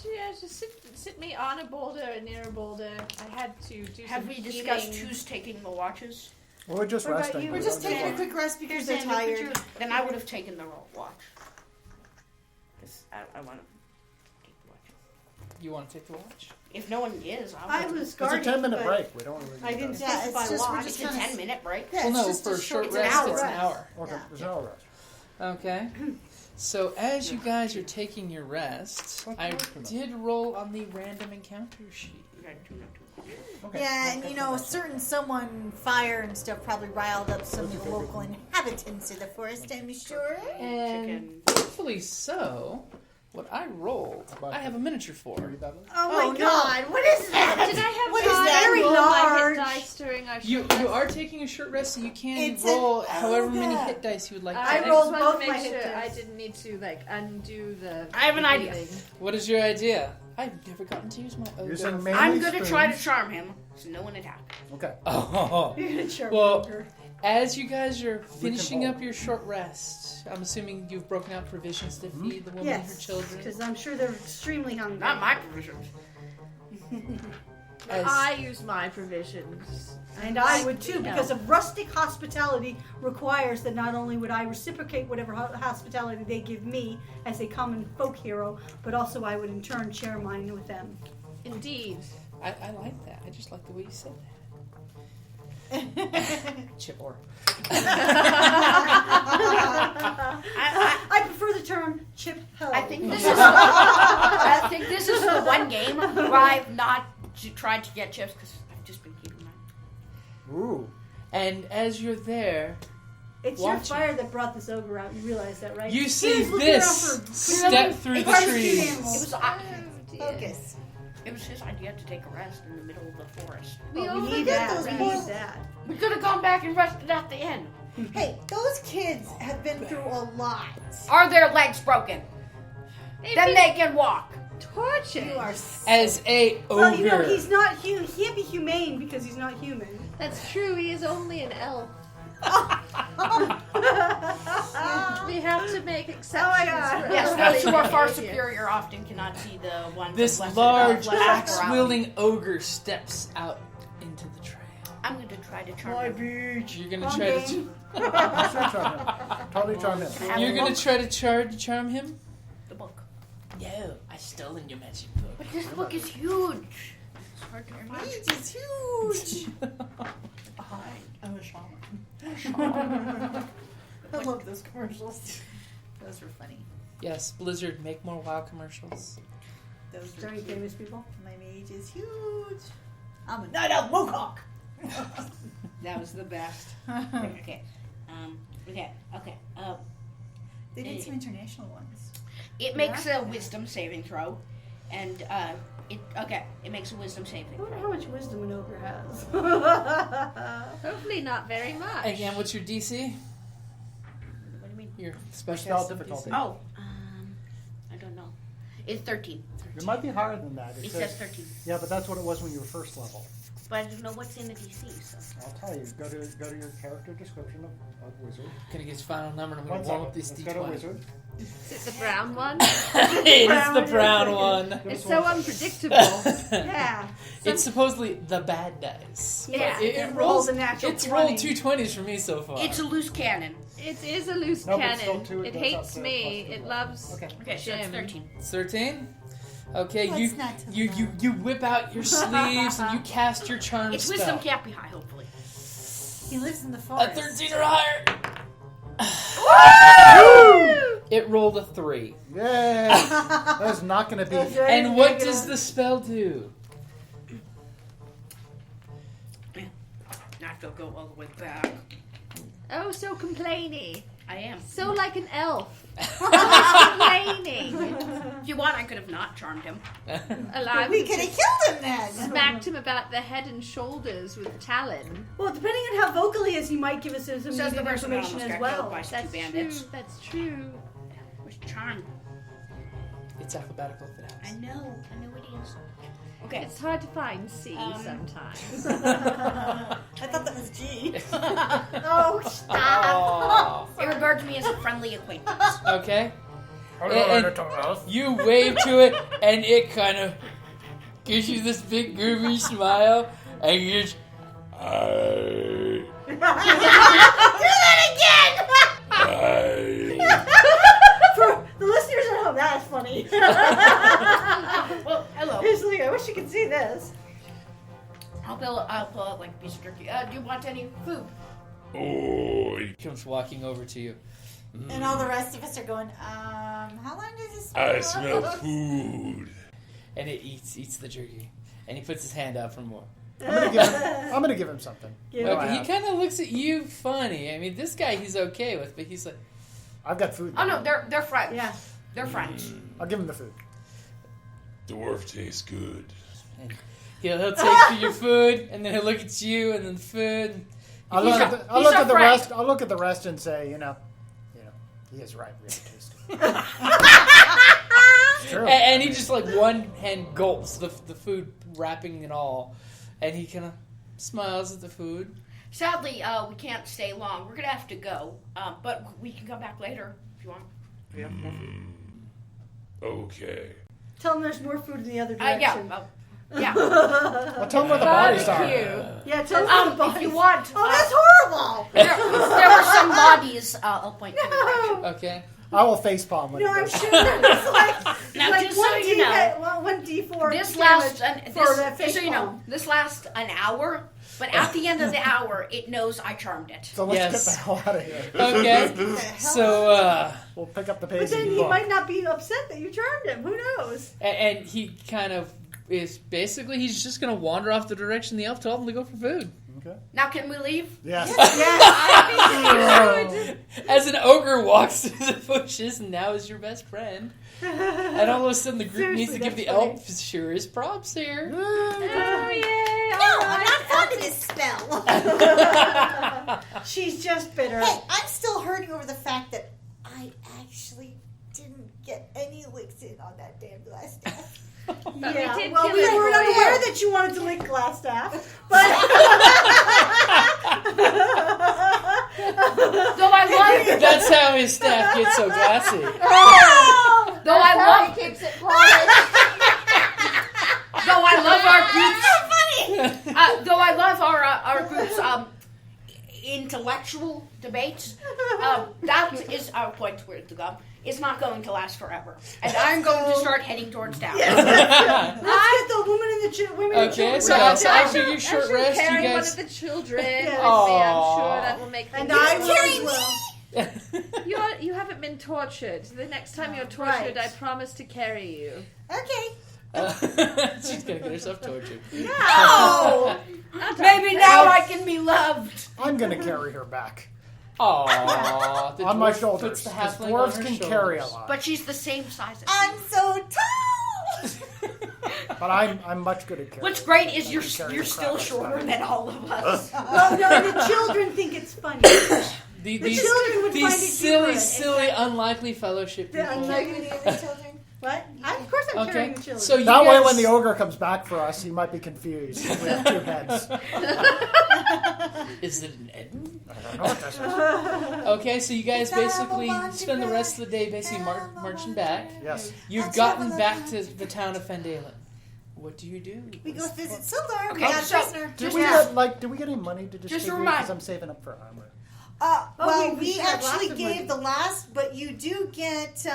Yeah, just sit me on a boulder or near a boulder. I had to do Have some we discussed healing. who's taking the watches? Well, we're just What about resting. you? We're just taking a quick rest because they're tired. Then I would have taken the watch. Because I want to take the watch. You want to take the watch? If no one is, I was It's a guarding. 10-minute but break. We don't really. I didn't Yeah, it's specify just- we're watch. It's a kinda- 10-minute break. Yeah, Well, it's no, just for a a short it's an rest, hour it's an rest. hour. Okay, Yeah. there's no rush. Okay. So as you guys are taking your rest, I did roll on the random encounter sheet. Okay. Yeah, and certain someone fire and stuff probably riled up some of the local inhabitants of the forest, I'm sure. And hopefully so. what I rolled, I have a miniature for. Oh my god, what is that? Did I have What is time that? to Very roll my large. hit dice during our You short rest? are taking a short rest, so you can It's roll an however many ogre. hit dice you would like to. I just rolled wanted both to my make hit sure I dice. didn't need to undo the. I have an idea. breathing. What is your idea? I've never gotten to use my ogre. Using I'm going to try to spoons. charm him so no one attack. Okay. Oh. You're gonna charm Well, ogre. As you guys are finishing hold. up your short rest, I'm assuming you've broken out provisions to feed the woman and her Yes, children. because I'm sure they're extremely hungry. Not my provisions. As- I use my provisions. And I would too, No. because of rustic hospitality requires that not only would I reciprocate whatever hospitality they give me as a common folk hero, but also I would in turn share mine with them. Indeed. I like that. I just like the way you said that. Chip or. I prefer the term chip ho. I think this is the one game where I've not tried to get chips because I've just been keeping mine. Ooh. And as you're there, It's watching. your fire that brought this ogre out. You realize that, right? you He see was looking this around for step through It the was trees. It was Focus. it was his idea to take a rest in the middle of the forest. We Oh, all we need forget that. those We poor- need that. We could have gone back and rested at the inn. Hey, those kids have been through a lot. Are their legs broken? Then they can walk. tortured. You are As a ogre. Well, you know, he's not he can't be humane because he's not human. That's true. He is only an elf. We have to make exceptions. God. For Yes, elderly those who are far behavior. superior often cannot see the ones This of lesser- large, lesser morality. axe-wielding ogre steps out into the trail. I'm going to try to charm My him. beach. You're gonna Come try game. to. Charm him. Totally charm him. You're gonna try to charm him. The book. No, I stolen your magic book. But this book is huge. It's hard to imagine. It's huge. I'm a shaman. I love those commercials. Those were funny. Yes, Blizzard, make more WoW commercials. Those were Very cute. famous people. My mage is huge. I'm a night owl mohawk. That was the best. Okay. Okay. They did some international ones. It makes a wisdom saving throw. And, it makes a wisdom saving I wonder throw. how much wisdom an ogre has. Hopefully not very much. Again, what's your DC? What do you mean? Your Spell special difficulty. Oh, I don't know. It's 13. It might be higher than that. It says 13. Yeah, but that's what it was when you were first level. But I don't know what's in the DC, so. I'll tell you. Go to your character description of wizard. Gonna get your final number, and I'm One gonna warm second. up this Let's go to D20. wizard. Is it the brown one? It's the brown one. Give It's us so one second. unpredictable. Yeah. It's supposedly the bad dice. Yeah. It It rolls rolls a natural It's rolled 20. 2 20s for me so far. It's a loose cannon. It is a loose No, but it's still cannon. two, It that's hates up to me. plus It two. loves. Okay. Okay, so it's Jim. 13. It's 13. Okay, What's you not to you whip out your sleeves and you cast your charm Its spell. wisdom can't be high, hopefully. He lives in the A forest. 13 or higher. It rolled a 3. Yay! That's not going to be. That's right. And what Negative. does the spell do? I have to go all the way back. Oh, so complainy. I am. So like an elf. Complaining. If you want, I could have not charmed him. Alive. We could have killed him then. Smacked him about the head and shoulders with talon. Well, depending on how vocal he is, he might give us some Says the needed person that information almost as got well. killed by two That's bandits. true. That's true. Where's charm? It's alphabetical if it I has. know it is. Okay. It's hard to find C sometimes. I thought that was G. Oh, stop. Oh. It regards me as a friendly acquaintance. Okay. And you wave to it, and it kind of gives you this big groovy smile, and you just. For the listeners at home, that's funny. Well, hello. He's like, I wish you could see this. I'll pull out like a piece of turkey. Do you want any food? Oh, he comes walking over to you. And all the rest of us are going, how long does this I smell food. And it eats the jerky. And he puts his hand out for more. I'm gonna give him something. Give No, him- I He have. kind of looks at you funny. I mean, this guy he's okay with, but he's like, I've got food. Oh no, they're friends. Yeah. They're friends. I'll give him the food. Dwarf tastes good. And he'll take your food, and then he'll look at you, and then the food. I'll look at the rest. I'll look at the rest and say, you know, he is right. Really tasty. It's true. And he just like one hand gulps the food wrapping and all, and he kind of smiles at the food. Sadly, we can't stay long. We're gonna have to go, but we can come back later if you want. Yeah. Okay. Tell them there's more food in the other direction. Yeah. Well, tell them where the bodies are. Yeah, tell them where the bodies. If you want. Oh, that's horrible. There were some bodies. I'll point to the direction. Okay. I will facepalm when No, he I'm goes. sure there's Now, like just so you know, 1d4 this damage lasts for that just so you know, facepalm. this lasts an hour. But at the end of the hour, it knows I charmed it. So let's Yes. get the hell out of here. Okay. So, We'll pick up the But pace then and he book. might not be upset that you charmed him. Who knows? and he kind of is basically he's just gonna wander off the direction the elf told him to go for food. Okay. Now, can we leave? Yes. As an ogre walks through the bushes and now is your best friend. And all of a sudden the group needs to give the elf his props here. No, I'm not fond of this spell. She's just bitter. Hey, I'm still hurting over the fact that I actually didn't get any licks in on that damn glass staff. Yeah, did well, kill we it weren't for unaware you. that you wanted to lick glass staff, but Though I love, That's how his staff gets so glassy. though I love, keeps it polished. though I love our group's intellectual debates, that is our point where to go. It's not going to last forever, and I'm going to start heading towards town. let's get the women and the women and Okay, children. so after your short rest, you Carry one guys. of the children with me. Yeah. I'm sure that will make And things I better. will as well. You haven't been tortured. The next time you're tortured, Right. I promise to carry you. Okay. She's gonna get herself tortured. No, maybe now I can be loved. I'm going to carry her back. Aww, the On my dwarf shoulders. puts the Because halfling dwarves on her can shoulders. carry a lot. But she's the same size as I'm me. so tall. But I'm much good at carrying. What's great is I you're can carry you're the still crap shorter out of than all of us. Well, no, the children think it's funny. These children would find it silly, humorous. silly, unlikely fellowship The people. unlikely- Children. What? Of course I'm carrying Okay, the children. so you That guys, way, when the ogre comes back for us, he might be confused. We have two heads. is it an Eden? I don't know what this is. Okay, so you guys It's not basically a spend the rest of the day basically Not a marching back. Yes. You've Let's gotten have a back look. to the town of Phandalin. What do you do? We go visit Sildar. Okay, We got a so- prisoner. Did we get any money to Just a distribute? remind- Because I'm saving up for armor. Well, we we had lots actually of gave money. the last, but you do get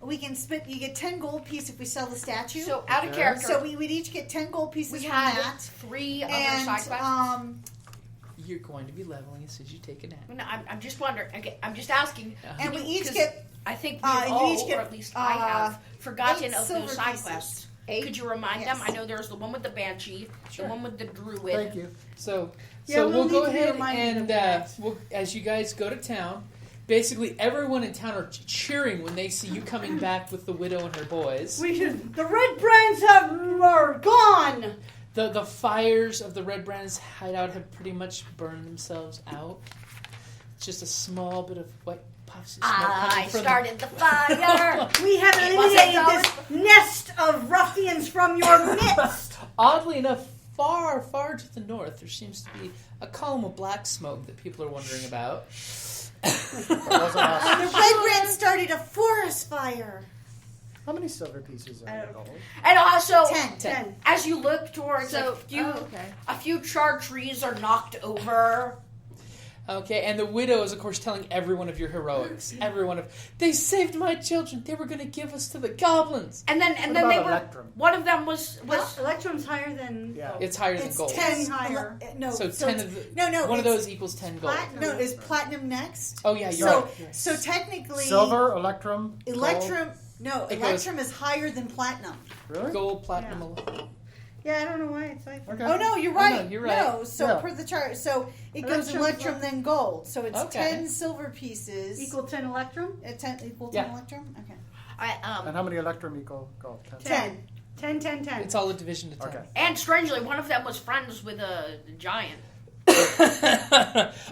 we can split. You get 10 gold piece if we sell the statue. So out of Okay. character, So we'd each get 10 gold pieces we from had that. 3 other And side quests. You're going to be leveling as soon as you take a nap. No, I'm just wondering. Okay, I'm just asking. and we each 'cause get I think we and you all, each get, or at least I have, forgotten 8 of silver those side pieces. quests. 8? Could you remind Yes. them? I know there's the one with the banshee, Sure. the one with the druid. Thank you. So Yeah, we'll we'll go need to be ahead reminded of and that. as you guys go to town, basically everyone in town are cheering when they see you coming back with the widow and her boys. The red brands are gone. The fires of the Red Brand's hideout have pretty much burned themselves out. It's just a small bit of white puffs of smoke I coming from started the fire. We have It wasn't eliminated this nest of ruffians from your midst. Oddly enough, far, far to the north, there seems to be a column of black smoke that people are wondering about. That wasn't us. the Red Red started a forest fire. How many silver pieces are there? Gold? And also, 10. as you look towards So, a few charred trees are knocked over. Okay, and the widow is, of course, telling everyone of your heroics. Everyone of, they saved my children. They were going to give us to the goblins. And then What they about were. Electrum? One of them was Electrum's higher than Yeah. It's higher than It's gold. 10 higher. No, So 10 of the, no. one of it's those equals 10 gold. Platinum. No, is platinum next? Oh, yeah, you're so, right. You're right. So technically, Silver, Electrum, gold. Electrum. No, It goes- Electrum is higher than platinum. Really? Gold, platinum. Yeah, I don't know why it's like that. Okay. Oh no, you're right. no, you're right. No, so Yeah. per the chart, so it goes Electrum, electrum then gold. So it's Okay. 10 silver pieces. Equal 10 electrum? Equal 10 Yeah. electrum? Okay. And how many electrum equal gold? 10. 10, 10, 10. It's all a division to 10. Okay. And strangely, one of them was friends with a giant.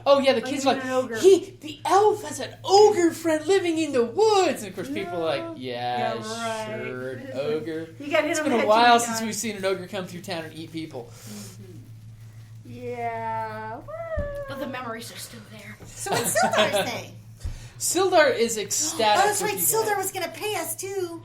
Oh yeah, the kids you are mean an ogre. like, the elf has an ogre friend living in the woods. And of course people are like, Yeah, right. sure, an ogre. You got hit It's on been the a head while too since many we've seen an ogre come through town and eat people. Yeah. But the memories are still there. So what's Sildar's name? Sildar is ecstatic. Oh, that's with right. you Sildar guys. was going to pay us too.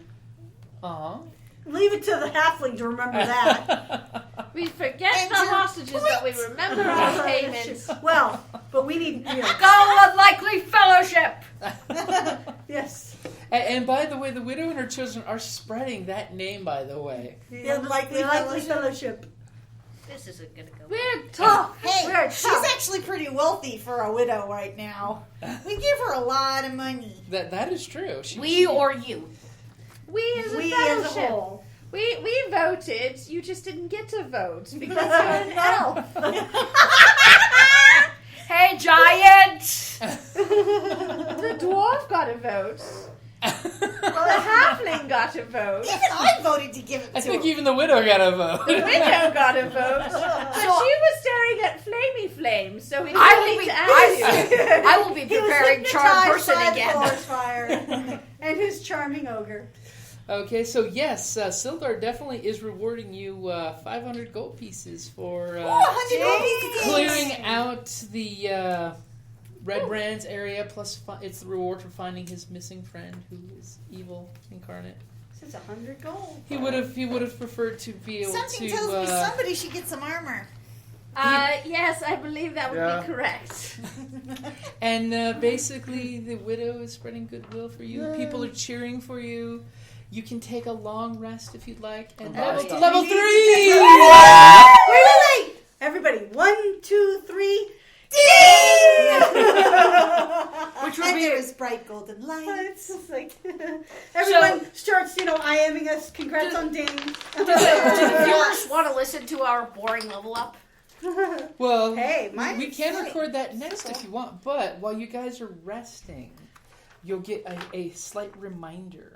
Uh-huh. Leave it to the halfling to remember that. We forget And the your hostages, but we remember our payments. Well, but we need... Go unlikely fellowship! Yes. And by the way, the widow and her children are spreading that name, by the way. The unlikely fellowship. This isn't gonna go. We're tough. Hey, We're she's tough. actually pretty wealthy for a widow right now. We give her a lot of money. That is true. We or you. We as a We as a fellowship. whole. We voted. You just didn't get to vote because you're an elf. Hey, giant! The dwarf got a vote. The halfling got a vote. Even I voted to give it I to think her. even the widow got a vote. The widow got a vote. But she was staring at flamey flames, so we I didn't will need be. to ask you. I will be He was preparing charmed hypnotized person by the again. forest fire and his charming ogre. Okay, so yes, Sildar definitely is rewarding you 500 gold pieces for 100 gold pieces. clearing out the Red Brand's area. Plus, it's the reward for finding his missing friend, who is evil incarnate. This is 100 gold. He would have preferred to be able Something to. tells me somebody should get some armor. Yes, I believe that would Yeah. be correct. And basically, the widow is spreading goodwill for you. People are cheering for you. You can take a long rest if you'd like, and level to level 3. Wait. Everybody, 1, 2, 3. Which would And be. there is bright golden light. It's just like everyone starts, IMing us. Congrats on Dane. Do the viewers want to listen to our boring level up? Well, Hey, we can record that next if you want, but while you guys are resting, you'll get a slight reminder.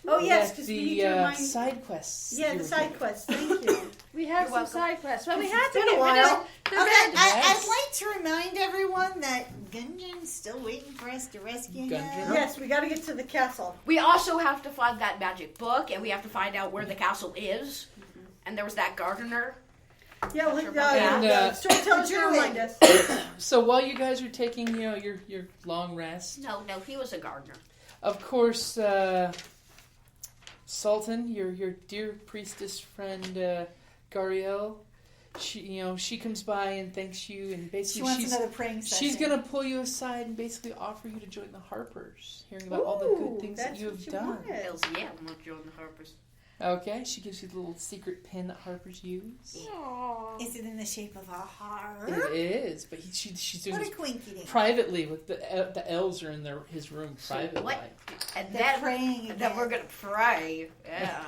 Oh yes, that because the we need to remind. side quests. Yeah, the side quests. Thank you. We have some welcome. side quests. Well, we It's had to been a get rid while. of the Okay, red. I'd like to remind everyone that Gungeon's still waiting for us to rescue him. Gungeon? Yes, we got to get to the castle. We also have to find that magic book, and we have to find out where the castle is. And there was that gardener. Yeah, And, the storyteller's gonna Druid. remind us. So while you guys are taking, your long rest, No, he was a gardener. of course, Sultan, your dear priestess friend Gariel, she comes by and thanks you, and She basically wants another praying session. she's gonna pull you aside and basically offer you to join the Harpers, hearing about all the good things that that's you what have you done. wanted. Hells yeah, I'm not joining the Harpers. Okay, she gives you the little secret pin that Harpers use. Is it in the shape of a heart? It is, but she's doing What a this quinky dink. privately with the elves are in his room privately. What? And They're then, praying and then we're gonna pray. Yeah.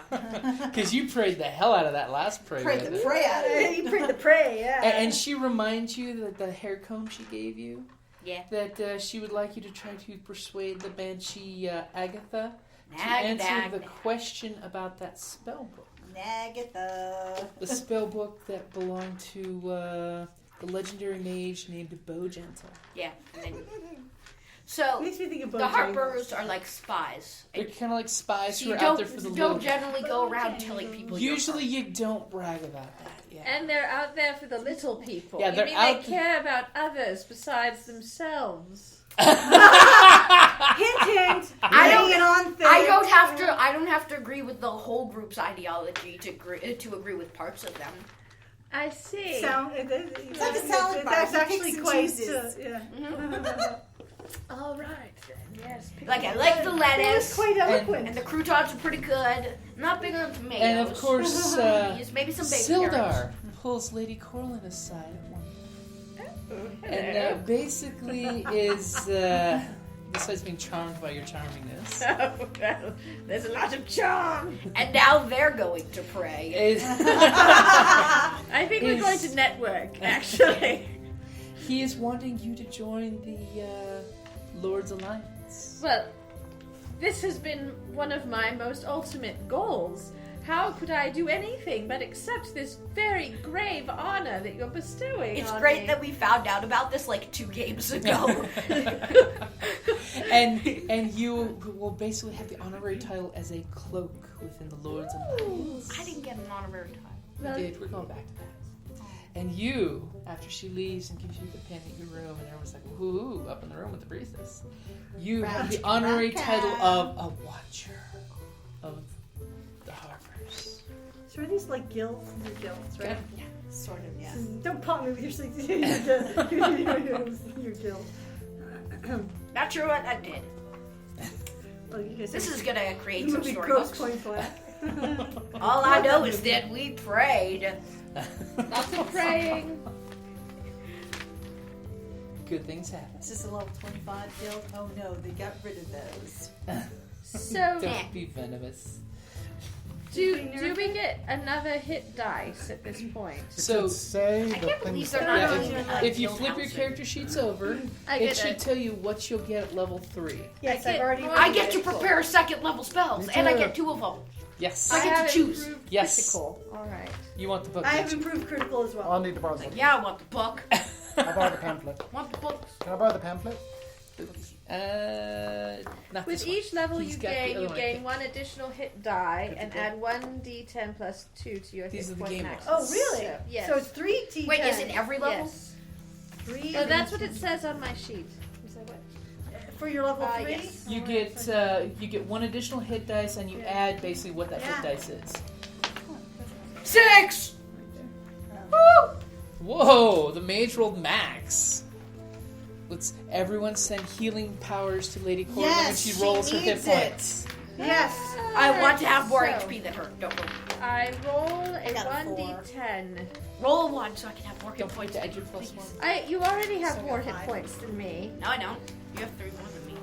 Because you prayed the hell out of that last prayer. Pray the pray out of it. You prayed the pray, yeah. And she reminds you that the hair comb she gave you, Yeah. that she would like you to try to persuade the banshee Agatha to Nag, answer nag, the nag. question about that spell book. Nagatha. The spell book that belonged to the legendary mage named Bowgentle. Yeah. And then, so Makes me think of the Bojangles. Harpers are like spies. They're kind of like spies So who you are out there for the don't loot. generally go around telling people. you're Usually you don't brag about that. Yeah. And they're out there for the little people. Yeah, You they're mean out- they care about others besides themselves? Hint, hint. I don't- Laying it on thick. I don't have to agree with the whole group's ideology to agree with parts of them. I see. It's like a salad bar. That's He actually picks and quite. chooses. Yeah. All right, then. Yes. pick Like I one. like the It was lettuce, quite eloquent. and the croutons are pretty good. Not big on tomatoes. And of course, Use maybe some baby carrots. Sildar pulls Lady Corlynn aside at one point. And basically is besides being charmed by your charmingness. Oh, well, there's a lot of charm. And now they're going to pray. Is, I think we're going to network, actually. he is wanting you to join the Lord's Alliance. Well, this has been one of my most ultimate goals. How could I do anything but accept this very grave honor that you're bestowing It's on great me? that we found out about this like 2 games ago. and you will basically have the honorary title as a cloak within the Lord's Alliance. I didn't get an honorary title. You did. We're going back to that. And you, after she leaves and gives you the pin at your room, and everyone's like, woohoo, up in the room with the priestess, you have the honorary title of a watcher of the harbors. So are these like guilds? These are guilds, right? Yeah, sort of, yeah. Don't pop me with your sleep. Your guild. Not sure what I did. Oh, you guys This is gonna create some movie gross storybooks. coin flip. All I know is that we prayed. Lots of praying. Good things happen. Is this a level 25 guild? Oh no, they got rid of those. So, Don't be venomous. do we get another hit dice at this point? So, say I can't believe they're not yeah, on if you guild flip your houses. character sheets over, I it get should it. tell you what you'll get at level 3. Yes, I I've get already. more I get to prepare 2nd level spells, Me and I too. get 2 of them. Yes. I get to have choose. improved Yes. Critical. All right. You want the book. I have don't you? improved critical as well. I'll need to borrow the book. Yeah, I want the book. I'll borrow the pamphlet. Want the books. Can I borrow the pamphlet? Not With this one. each level He's you got the gain, other you one, I gain think. 1 additional hit die Good to and go. add 1d10 plus 2 to your These hit are the point game max. Oh, really? So, yes. So it's 3 T10. Wait, is it every level? Yes. 3 Well, that's what it says on my sheet. Is that what? for your level 3? Yes. You get 1 additional hit dice, and you add basically what that hit dice is. 6! Whoa! The mage rolled max. Let's everyone send healing powers to Lady Corlynn when Yes, she she rolls her hit needs it. points. Yes. I want to have more So, HP than her. Don't roll. I roll a got a 1d10. Roll a 1 so I can have more hit Don't forget points. to add your plus 1. You already have So more I got hit 5. points than me. No, I don't. You have 3 more than me.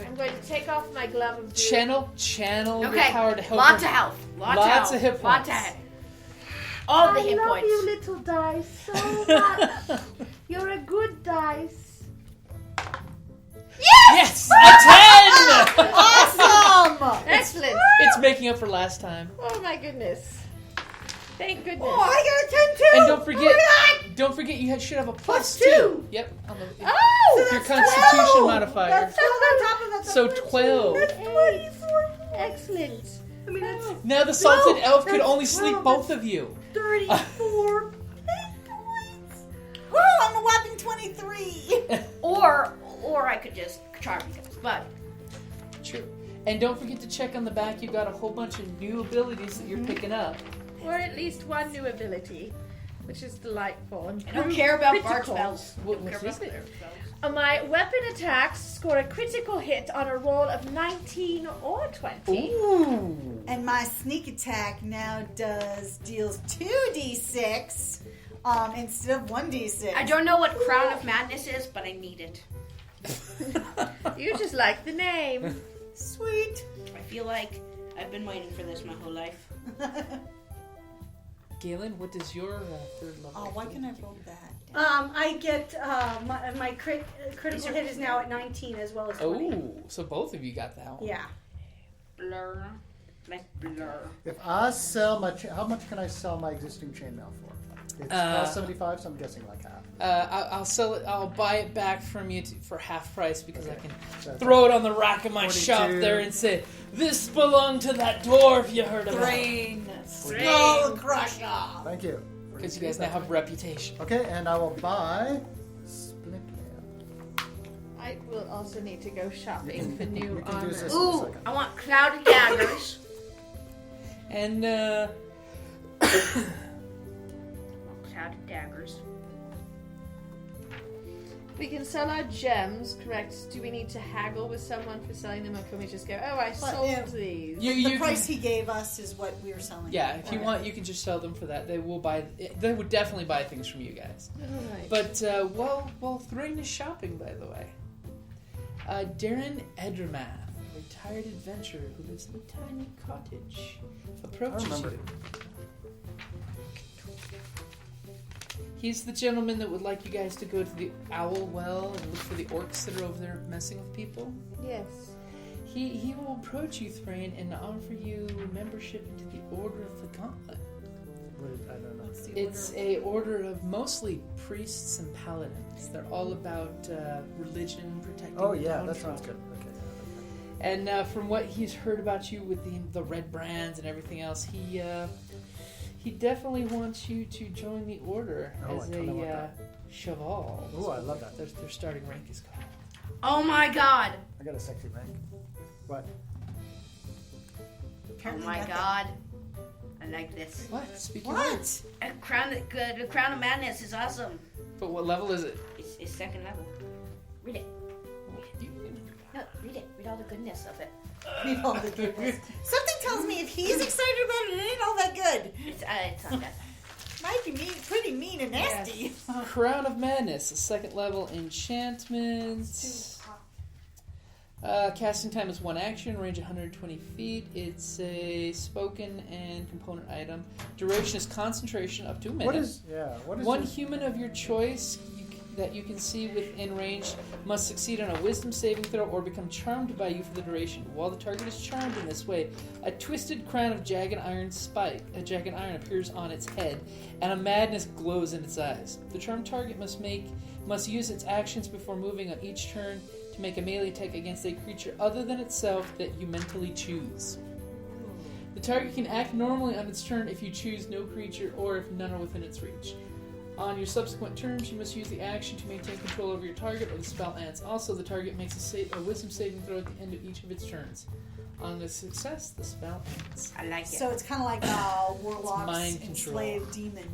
I'm going to take off my glove of doom. Channel your Okay. power to help Lots her. of health. Lots of hit Lots of points. health. All the I hit love points. you, little dice, so much. You're a good dice. Yes! A 10! Awesome! Excellent. It's making up for last time. Oh my goodness. Thank goodness. Oh, I got a 10 too. And don't forget you should have a plus 2. Yep. On the, Oh! your Constitution 12. modifier. That's 12 on top of that. So 12. That's 24. Excellent. I mean, that's Now the salted No, elf could that's only sleep 12. both of you. 34 hit points. Woo, I'm a whopping 23! Or I could just charm you guys. But True. And don't forget to check on the back. You've got a whole bunch of new abilities that you're picking up. Or at least one new ability, which is delightful. And I don't care about bard critical. spells. What I don't care is about it? bard spells. My weapon attacks score a critical hit on a roll of 19 or 20. Ooh. And my sneak attack now deals 2d6 instead of 1d6. I don't know what Crown of Madness is, but I need it. You just like the name. Sweet. I feel like I've been waiting for this my whole life. Galen, what does your third level? Oh, why can I roll that? I get my critical hit is now at 19 as well as 20. Oh, so both of you got that one. Yeah. Blur. Like blur. If I sell my, how much can I sell my existing chainmail for? It's cost 75, so I'm guessing like half. I'll sell it. I'll buy it back from you for half price because I can So throw it on the rack of my 42. shop there and say, "This belonged to that dwarf you heard about." Thrain. Skull Crusher. Thank you. Because you guys now have reputation. Okay, and I will buy split mail. I will also need to go shopping for new We can armor. use this. Ooh, I want clouded daggers. And Clouded daggers. We can sell our gems, correct? Do we need to haggle with someone for selling them, or can we just go, oh, I sold yeah. these? you The price can, he gave us is what we were selling. yeah, if you want, you can just sell them for that. They will buy. They would definitely buy things from you guys. Alright. But while Thrain is shopping, by the way, Darren Edramath, a retired adventurer who lives in a tiny cottage, approaches remember. you. He's the gentleman that would like you guys to go to the Owl Well and look for the orcs that are over there messing with people. Yes. He will approach you, Thrain, and offer you membership into the Order of the Gauntlet. I don't know. It's a order of mostly priests and paladins. They're all about religion, protecting Oh the yeah, that downtrodden. sounds good. Okay. And from what he's heard about you with the red brands and everything else, he definitely wants you to join the order Oh, as I totally want a that. cheval. Ooh, I love that. Their starting rank is called. Oh my god! I got a sexy rank. What? Oh Apparently my nothing. god. I like this. What? Speak your What? words. The Crown of Madness is awesome. But what level is it? It's second level. Read it. No, read it. Read all the goodness of it. Read all the goodness. Something tells me if he's excited about it, it ain't all that good. It's not that. Might be pretty mean and nasty. Crown of Madness, a second level enchantment. Casting time is 1 action, range 120 feet. It's a spoken and component item. Duration is concentration up to a minute. What is One this? human of your choice that you can see within range must succeed on a wisdom saving throw or become charmed by you for the duration. While the target is charmed in this way, a twisted crown of jagged iron appears on its head, and a madness glows in its eyes. The charmed target must use its actions before moving on each turn to make a melee attack against a creature other than itself that you mentally choose. The target can act normally on its turn if you choose no creature or if none are within its reach. On your subsequent turns, you must use the action to maintain control over your target or the spell ends. Also, the target makes a wisdom saving throw at the end of each of its turns. On the success, the spell ends. I like it. So it's kind of like a warlock's mind control. enslaved demon.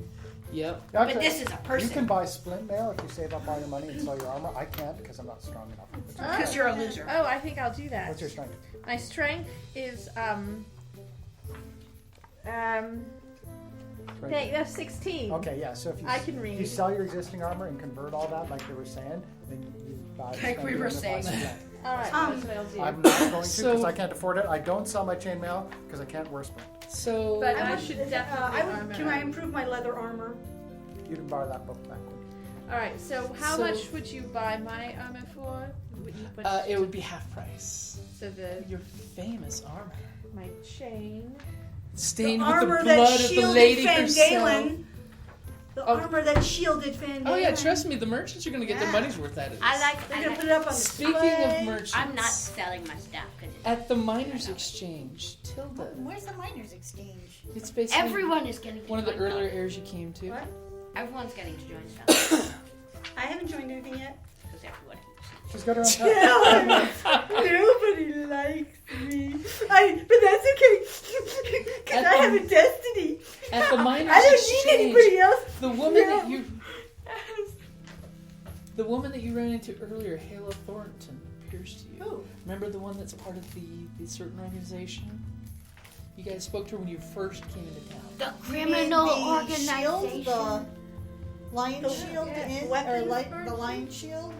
Yep. But this is a person. You can buy splint mail if you save up all your money and sell your armor. I can't because I'm not strong enough. Because you're a loser. Oh, I think I'll do that. What's your strength? My strength is that's 16. Okay, yeah. So if you I can read. you sell your existing armor and convert all that, like they were saying, then you buy. Like we were saying. All right, that's what I'll do. I'm not going to So- because I can't afford it. I don't sell my chainmail because I can't wear splint. So, But I I would- should definitely. Can I improve my leather armor? You can borrow that book back. All right. So how So- much would you buy my armor for? Would you put it would be half price. so Your famous armor. my chain. Stained The with the armor blood that of the shielded lady Van herself. Galen. The Oh. armor that shielded Van Galen. Oh yeah, trust me, the merchants are going to get their Yeah. money's worth out of this. They're gonna put it up on Speaking display. of merchants, I'm not selling my stuff. 'Cause at the Miners' Exchange, Tilda. Where's the Miners' Exchange? It's basically everyone is getting to one of the join earlier stuff. ares you came to. What? Everyone's getting to join stuff. I haven't joined anything yet. Because everyone. She's got her own Nobody likes me. But that's okay. Because I have a destiny. At the Miners' I don't Exchange, need anybody else. the woman that you ran into earlier, Halo Thornton, appears to you. Who? Remember the one that's part of the certain organization? You guys spoke to her when you first came into town. The criminal The organization. shield, the lion The- shield, yeah, in, or weapons like first? the lion shield.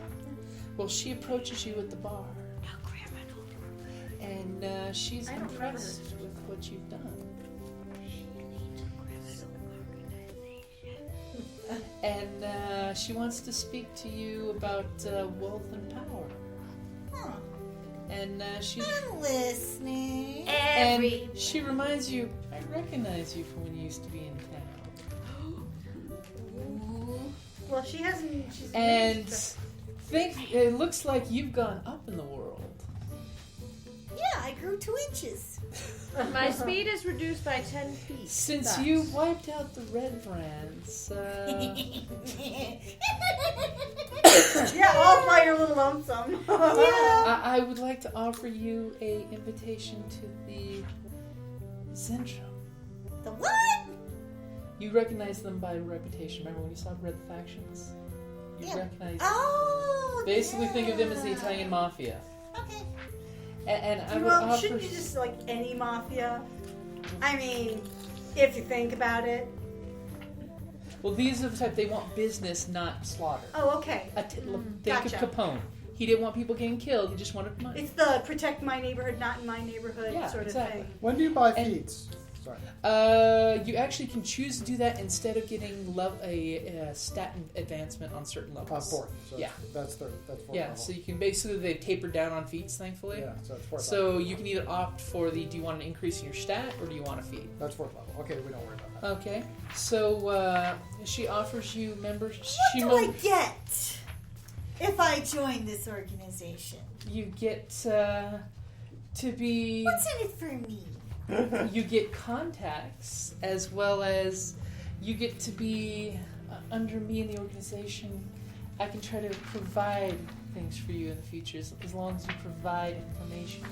Well, she approaches you at the bar, The criminal. and she's I don't remember impressed with what you've done. And she wants to speak to you about wealth and power. Huh. And she's I'm listening. Every. and she reminds you, I recognize you from when you used to be in town. Well, she hasn't. She's And it looks like you've gone up in the world. Yeah, I grew 2 inches. My speed is reduced by 10 feet. Since Thus. you wiped out the red brands, Yeah, all by your little lonesome. I would like to offer you a invitation to the Zentrum. The what? You recognize them by reputation. Remember when you saw Red Factions? You Yeah. recognize Oh. Basically, think of them as the yeah. Italian mafia. Okay. And I would Well, offer... shouldn't you just like any mafia? I mean, if you think about it. Well, these are the type, they want business, not slaughter. Oh, okay. Think Gotcha. of Capone. He didn't want people getting killed. He just wanted money. It's the protect my neighborhood, not in my neighborhood sort of thing. When do you buy feats? You actually can choose to do that instead of getting a stat advancement on certain levels. Fourth. So yeah. That's fourth Yeah, level. so you can basically, they taper down on feats, thankfully. Yeah, so it's fourth So level. you can either opt for do you want an increase in your stat, or do you want a feat? That's fourth level. Okay, we don't worry about that. Okay, so she offers you membership. What do I get if I join this organization? You get to be... What's in it for me? You get contacts, as well as you get to be under me in the organization. I can try to provide things for you in the future, as long as you provide information.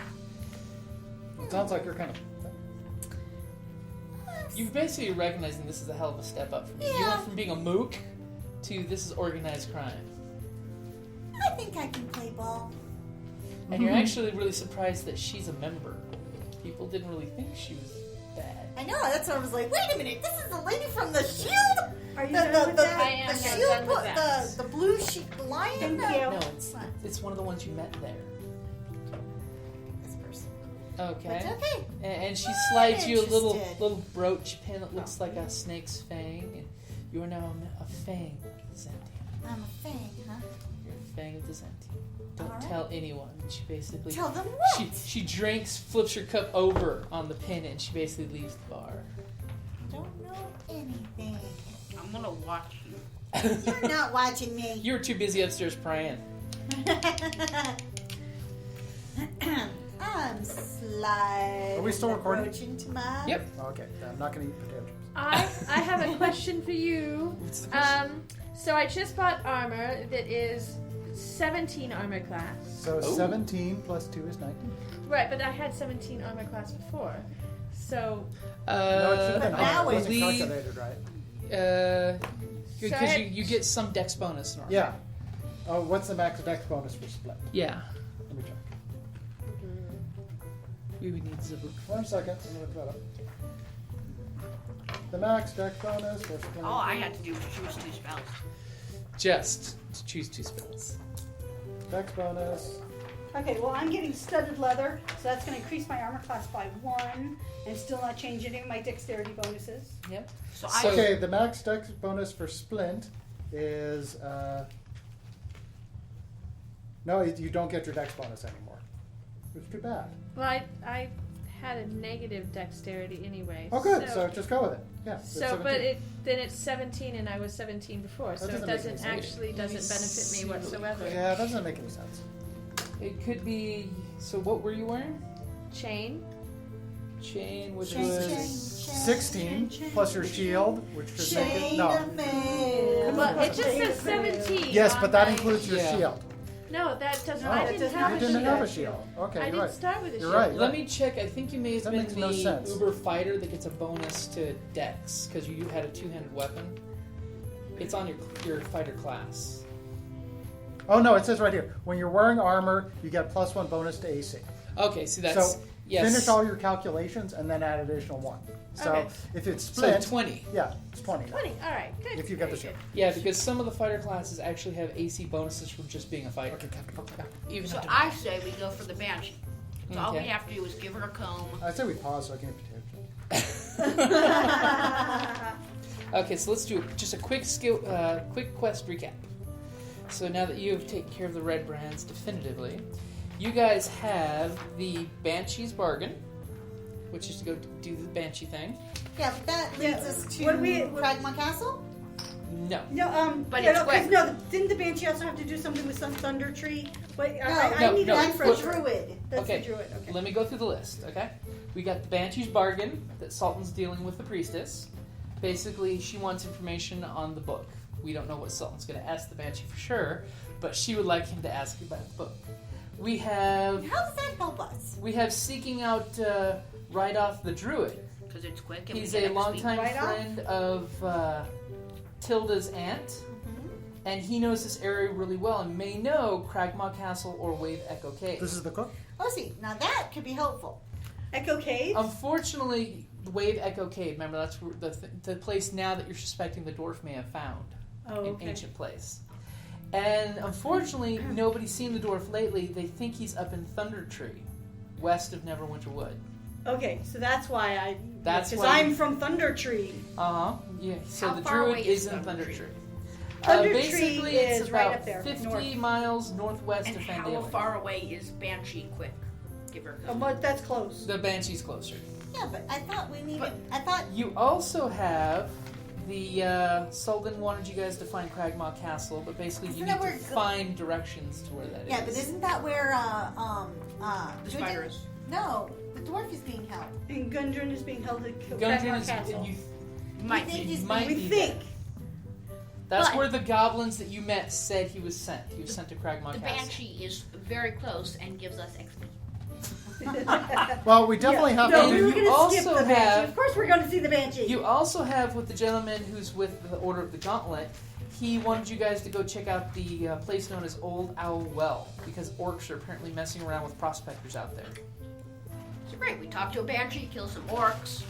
It sounds like you're kind of... You're basically recognizing this is a hell of a step up for me. Yeah. You went from being a mook to this is organized crime. I think I can play ball. And you're actually really surprised that she's a member. People didn't really think she was bad. I know, that's what I was like, wait a minute, this is the lady from the shield? Are you The done with that? I am the done shield, with that. the blue lion? Thank you. No, it's one of the ones you met there. This person. Okay. But okay. And she I'm slides you a little interested. brooch pin that looks like a snake's fang. And you are now a fang of the Zentium. I'm a fang, huh? You're a fang of the Zentium. Don't All right. tell anyone. She basically... Tell them what? She drinks, flips her cup over on the pin, and she basically leaves the bar. Don't know anything. I'm gonna watch you. You're not watching me. You were too busy upstairs praying. I'm sliding. Are we still the recording? brooch into my... Yep. Okay, I'm not going to eat potato chips. I have a question for you. What's the question? So I just bought armor that is 17 armor class. So 17 plus 2 is 19. Right, but I had 17 armor class before. So No, it should have been But now higher. It wasn't believe- calculated right. So because I- you get some dex bonus in armor. Yeah. Oh, what's the max dex bonus for split? Yeah. Let me check. We would need Zipper. 1 second. I'm going to look that up. The max dex bonus for split. All I had to do was choose 2 spells. Just to choose 2 spells. Dex bonus. Okay, well, I'm getting studded leather, so that's going to increase my armor class by 1 and still not change any of my dexterity bonuses. Yep. So So- Okay, the max dex bonus for splint is... no, you don't get your dex bonus anymore. It's too bad. well, I had a negative dexterity anyway. Oh, good. So just go with it. Yeah. it's So, 17. but then it's 17, and I was 17 before, so That it doesn't make doesn't any sense. actually doesn't benefit me whatsoever. Yeah, that doesn't make any sense. It could be. So what were you wearing? Chain. Chain, which Chain, was. chain, 16 plus your shield, which should make it... Chain No. of mail. Well, it just says 17. Yes, on but that my- includes your Yeah. shield. No, that doesn't. No, I it didn't does have not. a You didn't shield. have a shield. Okay, I you're didn't right. start with a You're shield. right. Let me check. I think you may have That been makes no the sense. Uber fighter that gets a bonus to Dex because you had a 2-handed weapon. It's on your fighter class. Oh, no, it says right here. When you're wearing armor, you get +1 bonus to AC. Okay, see that's So yes. finish all your calculations and then add additional 1. So Okay. if it's So split... 20. Yeah, it's 20 now, 20. All right, good. if you get the shield. Yeah, because some of the fighter classes actually have AC bonuses from just being a fighter. Okay, Captain. Even So after- I say we go for the Banshee. So all we Okay. have to do is give her a comb. I say we pause so I can eat potato chips. Okay, so let's do just a quick quest recap. So now that you have taken care of the red brands definitively, you guys have the Banshee's Bargain, which is to go do the Banshee thing. Yeah, but that leads us to What do we- Cragmore Castle? No. No, But yeah, it's no, 'cause quick. no, didn't the Banshee also have to do something with some Thunder Tree? Wait, I No, need no. a That's the refresher. druid. That's Okay. the druid, okay. Let me go through the list, okay? We got the Banshee's Bargain that Sultan's dealing with the priestess. Basically, she wants information on the book. We don't know what Sultan's going to ask the Banshee for sure, but she would like him to ask about the book. We have How does that help us? seeking out Rydoff the Druid. Because it's quick and He's we a get XP. longtime Rydoff? friend of Tilda's aunt, and he knows this area really well and may know Cragmaw Castle or Wave Echo Cave. This is the cook? Oh, see, now that could be helpful. Echo Cave? Unfortunately, the Wave Echo Cave, remember, that's where the place now that you're suspecting the dwarf may have found. Oh, An okay. ancient place. And unfortunately, nobody's seen the dwarf lately. They think he's up in Thunder Tree, west of Neverwinter Wood. Okay, so that's why That's because why I'm from Thunder Tree. Yeah. So How the far away druid is is in Thunder Thunder Tree? Tree. Thunder Tree Basically, is it's right about up there, 50 north. miles northwest And of how Phandalin. far away is Banshee Quick? Give her. But that's close. The Banshee's closer. Yeah, but I thought we needed. But- I thought. You also have the Sultan wanted you guys to find Cragmaw Castle, but basically you Isn't need that to where- find directions to where that is. Yeah, but isn't that where The spider is. No, the dwarf is being held. And Gundren is being held at Gundren Cragmore is Castle. you Might think be. he's might We be think. there. That's But- where the goblins that you met said he was sent. He was sent to Cragmaw The Castle. Banshee is very close and gives us XP. Well, we definitely have No, to we do. were you going to also skip the Banshee. have- Of course, we're going to see the Banshee. You also have with the gentleman who's with the Order of the Gauntlet. He wanted you guys to go check out the place known as Old Owl Well because orcs are apparently messing around with prospectors out there. So great, we talk to a Banshee, kill some orcs,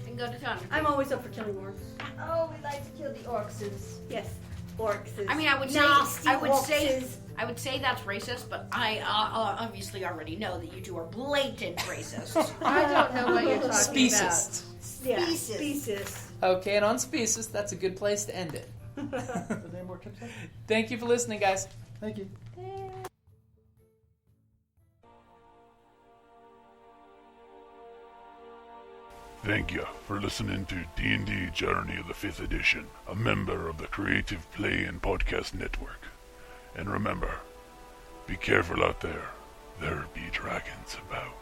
and go to town. I'm always up for killing orcs. Oh, we like to kill the orcs. Yes, orcs. I mean, I would say, nasty I would say that's racist, but I obviously already know that you two are blatant racists. I don't know what you're talking Speciest. Yeah, Species. species. Okay, and on Speciest, that's a good place to end it. Are there any more tips? Thank you for listening, guys. Thank you. Thank you for listening to D&D Journey of the 5th Edition, a member of the Creative Play and Podcast Network. And remember, be careful out there. There be dragons about.